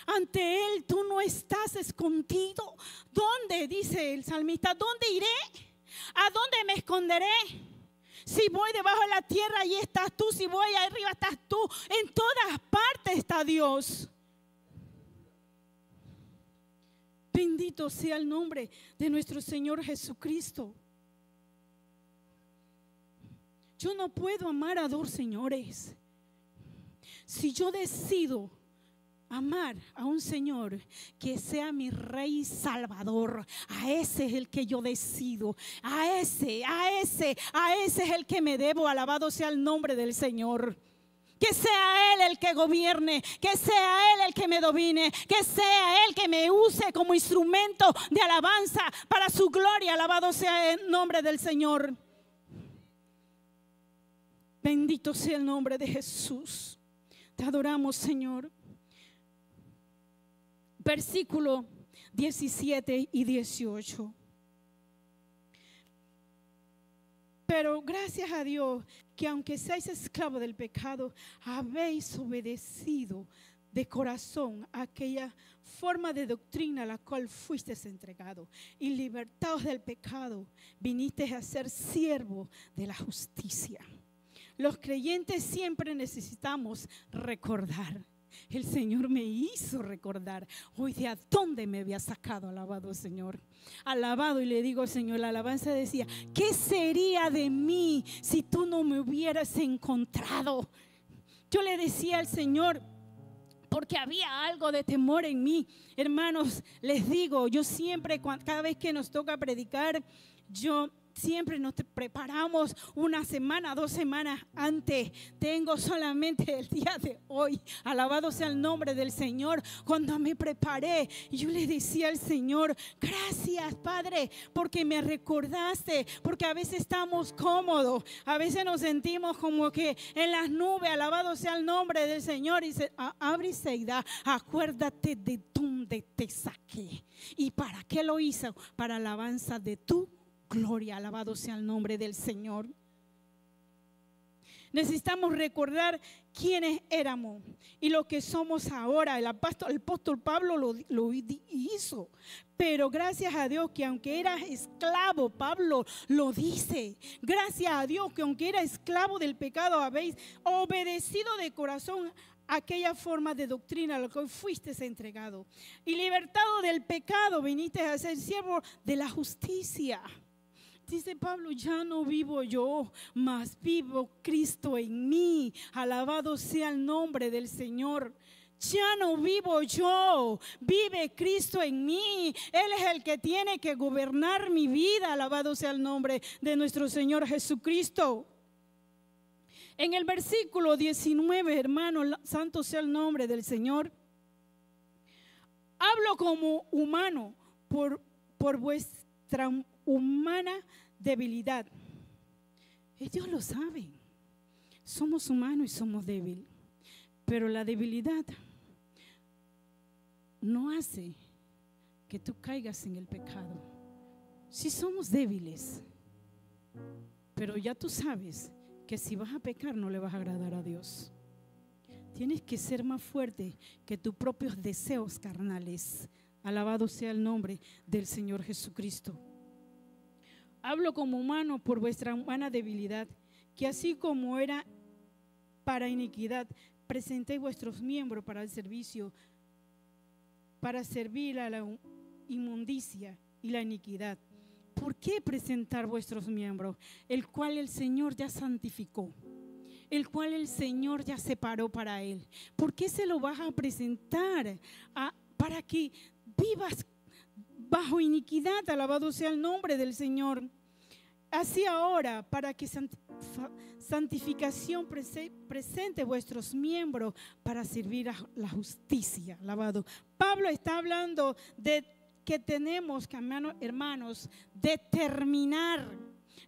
Ante Él tú no estás escondido. ¿Dónde? Dice el salmista, ¿dónde iré? ¿A dónde me esconderé? Si voy debajo de la tierra, allí estás tú. Si voy arriba, estás tú. En todas partes está Dios. Bendito sea el nombre de nuestro Señor Jesucristo. Yo no puedo amar a dos señores. Si yo decido amar a un Señor que sea mi Rey y Salvador, a ese es el que yo decido. A ese es el que me debo. Alabado sea el nombre del Señor. Que sea Él el que gobierne, que sea Él el que me domine, que sea Él que me use como instrumento de alabanza para su gloria. Alabado sea el nombre del Señor. Bendito sea el nombre de Jesús. Te adoramos, Señor. Versículo 17 y 18. Pero gracias a Dios que aunque seáis esclavos del pecado, habéis obedecido de corazón a aquella forma de doctrina a la cual fuisteis entregado, y libertados del pecado, vinisteis a ser siervos de la justicia. Los creyentes siempre necesitamos recordar. El Señor me hizo recordar hoy de a dónde me había sacado. Alabado Señor, alabado. Y le digo, Señor, la alabanza decía: ¿qué sería de mí si tú no me hubieras encontrado? Yo le decía al Señor, porque había algo de temor en mí. Hermanos, les digo, yo siempre, cada vez que nos toca predicar, yo siempre nos preparamos una semana, 2 semanas antes. Tengo solamente el día de hoy. Alabado sea el nombre del Señor. Cuando me preparé, yo le decía al Señor: gracias, Padre, porque me recordaste. Porque a veces estamos cómodos, a veces nos sentimos como que en las nubes. Alabado sea el nombre del Señor. Y dice: abre y da, acuérdate de dónde te saqué y para qué lo hizo, para alabanza de tu gloria. Alabado sea el nombre del Señor. Necesitamos recordar quiénes éramos y lo que somos ahora. El apóstol Pablo lo hizo, pero gracias a Dios que aunque era esclavo, Pablo lo dice, gracias a Dios que aunque era esclavo del pecado, habéis obedecido de corazón aquella forma de doctrina a la que fuiste entregado, y libertado del pecado, viniste a ser siervo de la justicia. Dice Pablo: ya no vivo yo, mas vivo Cristo en mí. Alabado sea el nombre del Señor. Ya no vivo yo, vive Cristo en mí. Él es el que tiene que gobernar mi vida. Alabado sea el nombre de nuestro Señor Jesucristo. En el versículo 19, hermano, santo sea el nombre del Señor. Hablo como humano por vuestra humana debilidad. Ellos lo saben. Somos humanos y somos débiles. Pero la debilidad no hace que tú caigas en el pecado. Sí somos débiles, pero ya tú sabes que si vas a pecar no le vas a agradar a Dios. Tienes que ser más fuerte que tus propios deseos carnales. Alabado sea el nombre del Señor Jesucristo. Hablo como humano por vuestra humana debilidad, que así como era para iniquidad, presentéis vuestros miembros para el servicio, para servir a la inmundicia y la iniquidad. ¿Por qué presentar vuestros miembros? El cual el Señor ya santificó, el cual el Señor ya separó para Él. ¿Por qué se lo vas a presentar? Para que vivas bajo iniquidad. Alabado sea el nombre del Señor. Así ahora, para que santificación presente vuestros miembros para servir a la justicia. Alabado. Pablo está hablando de que tenemos que, hermanos, determinar,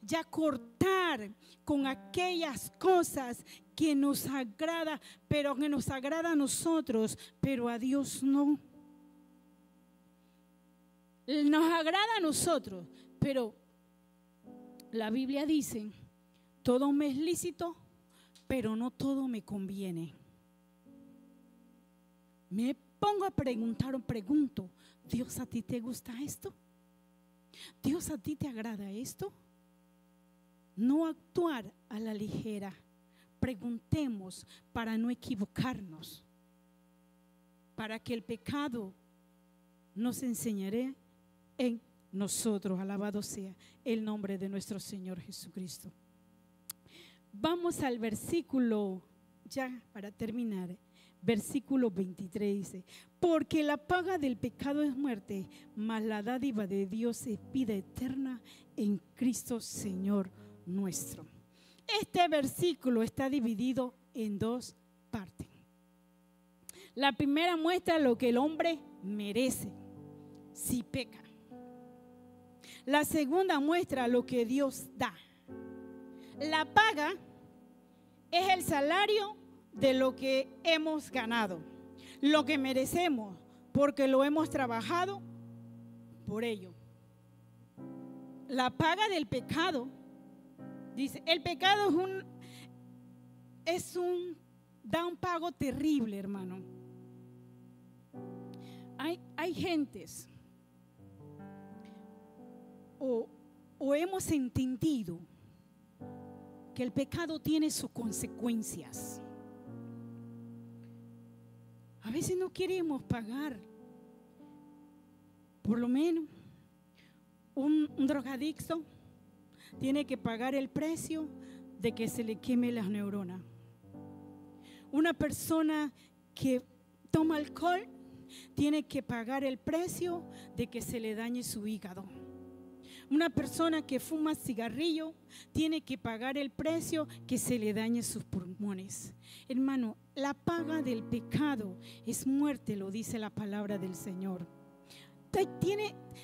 ya cortar con aquellas cosas que nos agrada, pero que nos agrada a nosotros, pero a Dios no. Nos agrada a nosotros, pero la Biblia dice: todo me es lícito, pero no todo me conviene. Me pongo a preguntar o pregunto: ¿Dios a ti te gusta esto? ¿Dios a ti te agrada esto? No actuar a la ligera. Preguntemos para no equivocarnos, para que el pecado nos enseñaré en nosotros. Alabado sea el nombre de nuestro Señor Jesucristo. Vamos al versículo, ya para terminar, versículo 23 dice: porque la paga del pecado es muerte, mas la dádiva de Dios es vida eterna en Cristo Señor nuestro. Este versículo está dividido en dos partes. La primera muestra lo que el hombre merece si peca. La segunda muestra lo que Dios da. La paga es el salario de lo que hemos ganado, lo que merecemos, porque lo hemos trabajado por ello. La paga del pecado, dice, el pecado da un pago terrible, hermano. Hay gentes o hemos entendido que el pecado tiene sus consecuencias. A veces no queremos pagar, por lo menos un drogadicto tiene que pagar el precio de que se le queme las neuronas. Una persona que toma alcohol tiene que pagar el precio de que se le dañe su hígado. Una persona que fuma cigarrillo tiene que pagar el precio que se le dañe sus pulmones. Hermano, la paga del pecado es muerte, lo dice la palabra del Señor.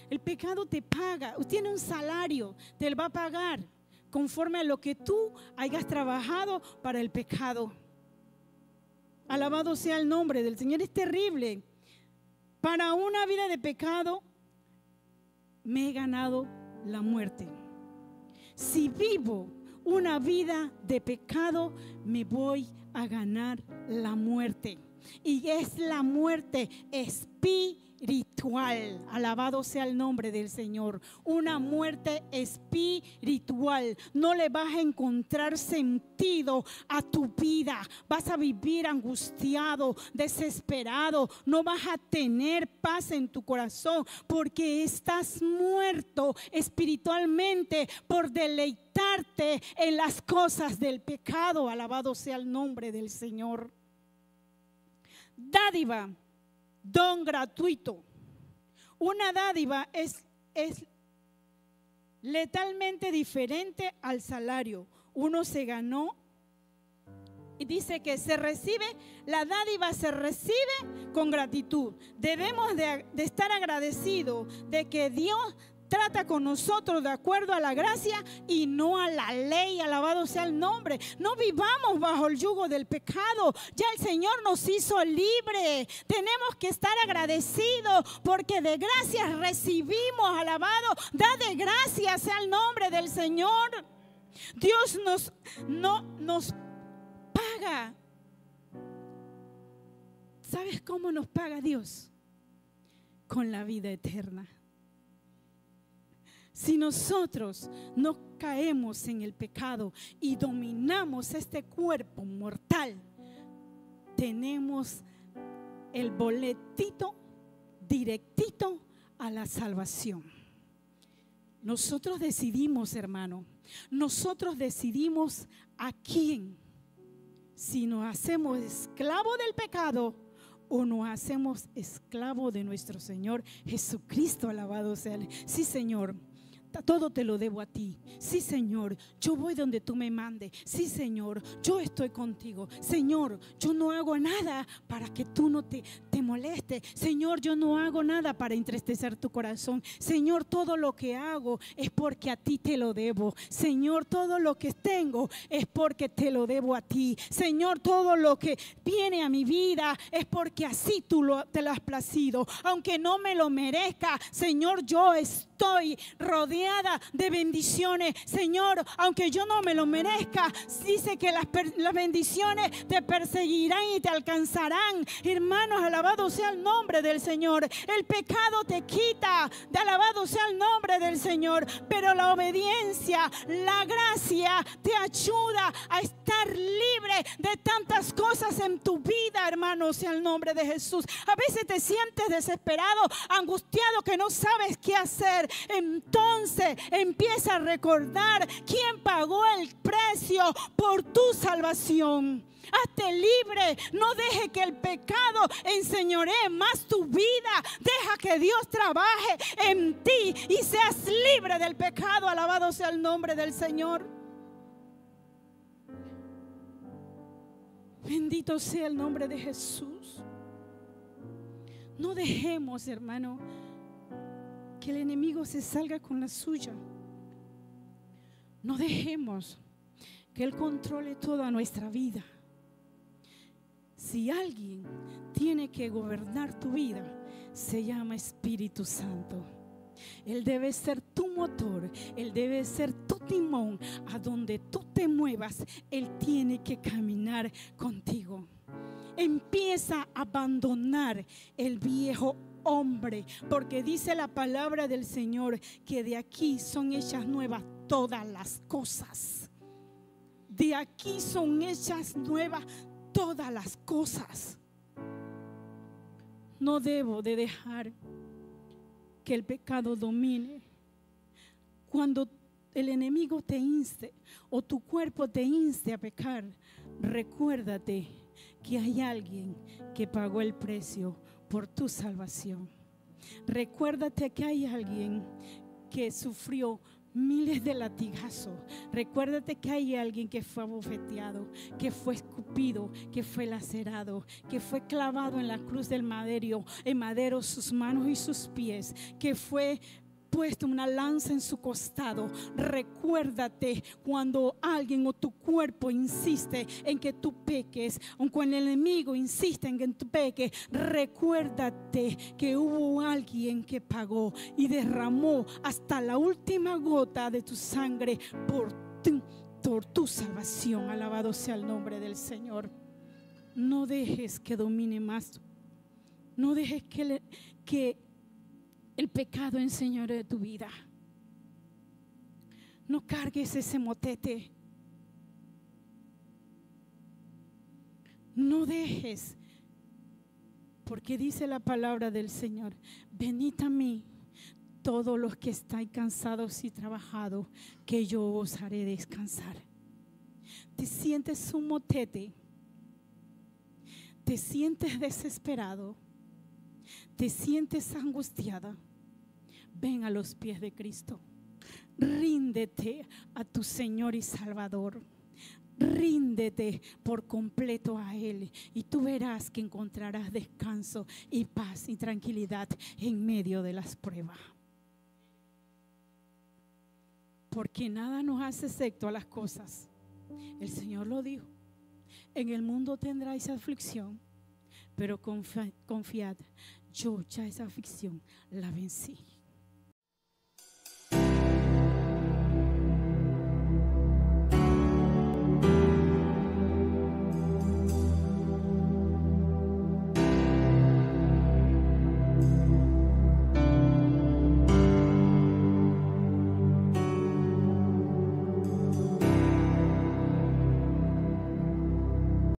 El pecado te paga, tiene un salario, te lo va a pagar conforme a lo que tú hayas trabajado para el pecado. Alabado sea el nombre del Señor. Es terrible. Para una vida de pecado me he ganado la muerte. Si vivo una vida de pecado, me voy a ganar la muerte. Y es la muerte espiritual. Alabado sea el nombre del Señor. Una muerte espiritual. No le vas a encontrar sentido a tu vida. Vas a vivir angustiado, desesperado. No vas a tener paz en tu corazón porque estás muerto espiritualmente por deleitarte en las cosas del pecado. Alabado sea el nombre del Señor. Dádiva, don gratuito. Una dádiva es letalmente diferente al salario. Uno se ganó y dice que se recibe, la dádiva se recibe con gratitud. Debemos de estar agradecidos de que Dios trata con nosotros de acuerdo a la gracia y no a la ley. Alabado sea el nombre. No vivamos bajo el yugo del pecado. Ya el Señor nos hizo libre. Tenemos que estar agradecidos porque de gracias recibimos. Alabado, da de gracias sea el nombre del Señor. Dios nos paga. ¿Sabes cómo nos paga Dios? Con la vida eterna. Si nosotros no caemos en el pecado y dominamos este cuerpo mortal, tenemos el boletito directito a la salvación. Nosotros decidimos, hermano, nosotros decidimos a quién, si nos hacemos esclavos del pecado o nos hacemos esclavos de nuestro Señor Jesucristo. Alabado sea Él. Sí, Señor, todo te lo debo a ti. Sí, Señor, yo voy donde tú me mandes. Sí, Señor, yo estoy contigo. Señor, yo no hago nada para que tú no te molestes. Señor, yo no hago nada para entristecer tu corazón. Señor, todo lo que hago es porque a ti te lo debo. Señor, todo lo que tengo es porque te lo debo a ti. Señor, todo lo que viene a mi vida es porque así tú te lo has placido. Aunque no me lo merezca, Señor, yo estoy rodeada de bendiciones. Señor, aunque yo no me lo merezca, dice que las bendiciones te perseguirán y te alcanzarán. Hermanos, alabado sea el nombre del Señor. El pecado te quita, de alabado sea el nombre del Señor, pero la obediencia, la gracia te ayuda a estar libre de tantas cosas en tu vida, hermanos, sea el nombre de Jesús. A veces te sientes desesperado, angustiado, que no sabes qué hacer. Entonces empieza a recordar quién pagó el precio por tu salvación. Hazte libre, no deje que el pecado enseñoree más tu vida. Deja que Dios trabaje en ti y seas libre del pecado. Alabado sea el nombre del Señor. Bendito sea el nombre de Jesús. No dejemos, hermano, que el enemigo se salga con la suya. No dejemos que Él controle toda nuestra vida. Si alguien tiene que gobernar tu vida, se llama Espíritu Santo. Él debe ser tu motor, Él debe ser tu timón. A donde tú te muevas, Él tiene que caminar contigo. Empieza a abandonar el viejo hombre, porque dice la palabra del Señor que de aquí son hechas nuevas todas las cosas. De aquí son hechas nuevas todas las cosas. No debo de dejar que el pecado domine. Cuando el enemigo te inste o tu cuerpo te inste a pecar, recuérdate que hay alguien que pagó el precio por tu salvación. Recuérdate que hay alguien que sufrió miles de latigazos. Recuérdate que hay alguien que fue abofeteado, que fue escupido, que fue lacerado, que fue clavado en la cruz del madero, en madero sus manos y sus pies, que fue puesto una lanza en su costado. Recuérdate cuando alguien o tu cuerpo insiste en que tú peques, o cuando el enemigo insiste en que tú peques, recuérdate que hubo alguien que pagó y derramó hasta la última gota de tu sangre por tu salvación. Alabado sea el nombre del Señor. No dejes que domine más. No dejes que el pecado enseñoree tu vida. No cargues ese motete. No dejes, porque dice la palabra del Señor: venid a mí todos los que estáis cansados y trabajados, que yo os haré descansar. Te sientes un motete, te sientes desesperado, te sientes angustiada, ven a los pies de Cristo. Ríndete a tu Señor y Salvador. Ríndete por completo a Él y tú verás que encontrarás descanso y paz y tranquilidad en medio de las pruebas. Porque nada nos hace excepto a las cosas. El Señor lo dijo: en el mundo tendráis aflicción, pero confiad, yo ya esa aflicción la vencí.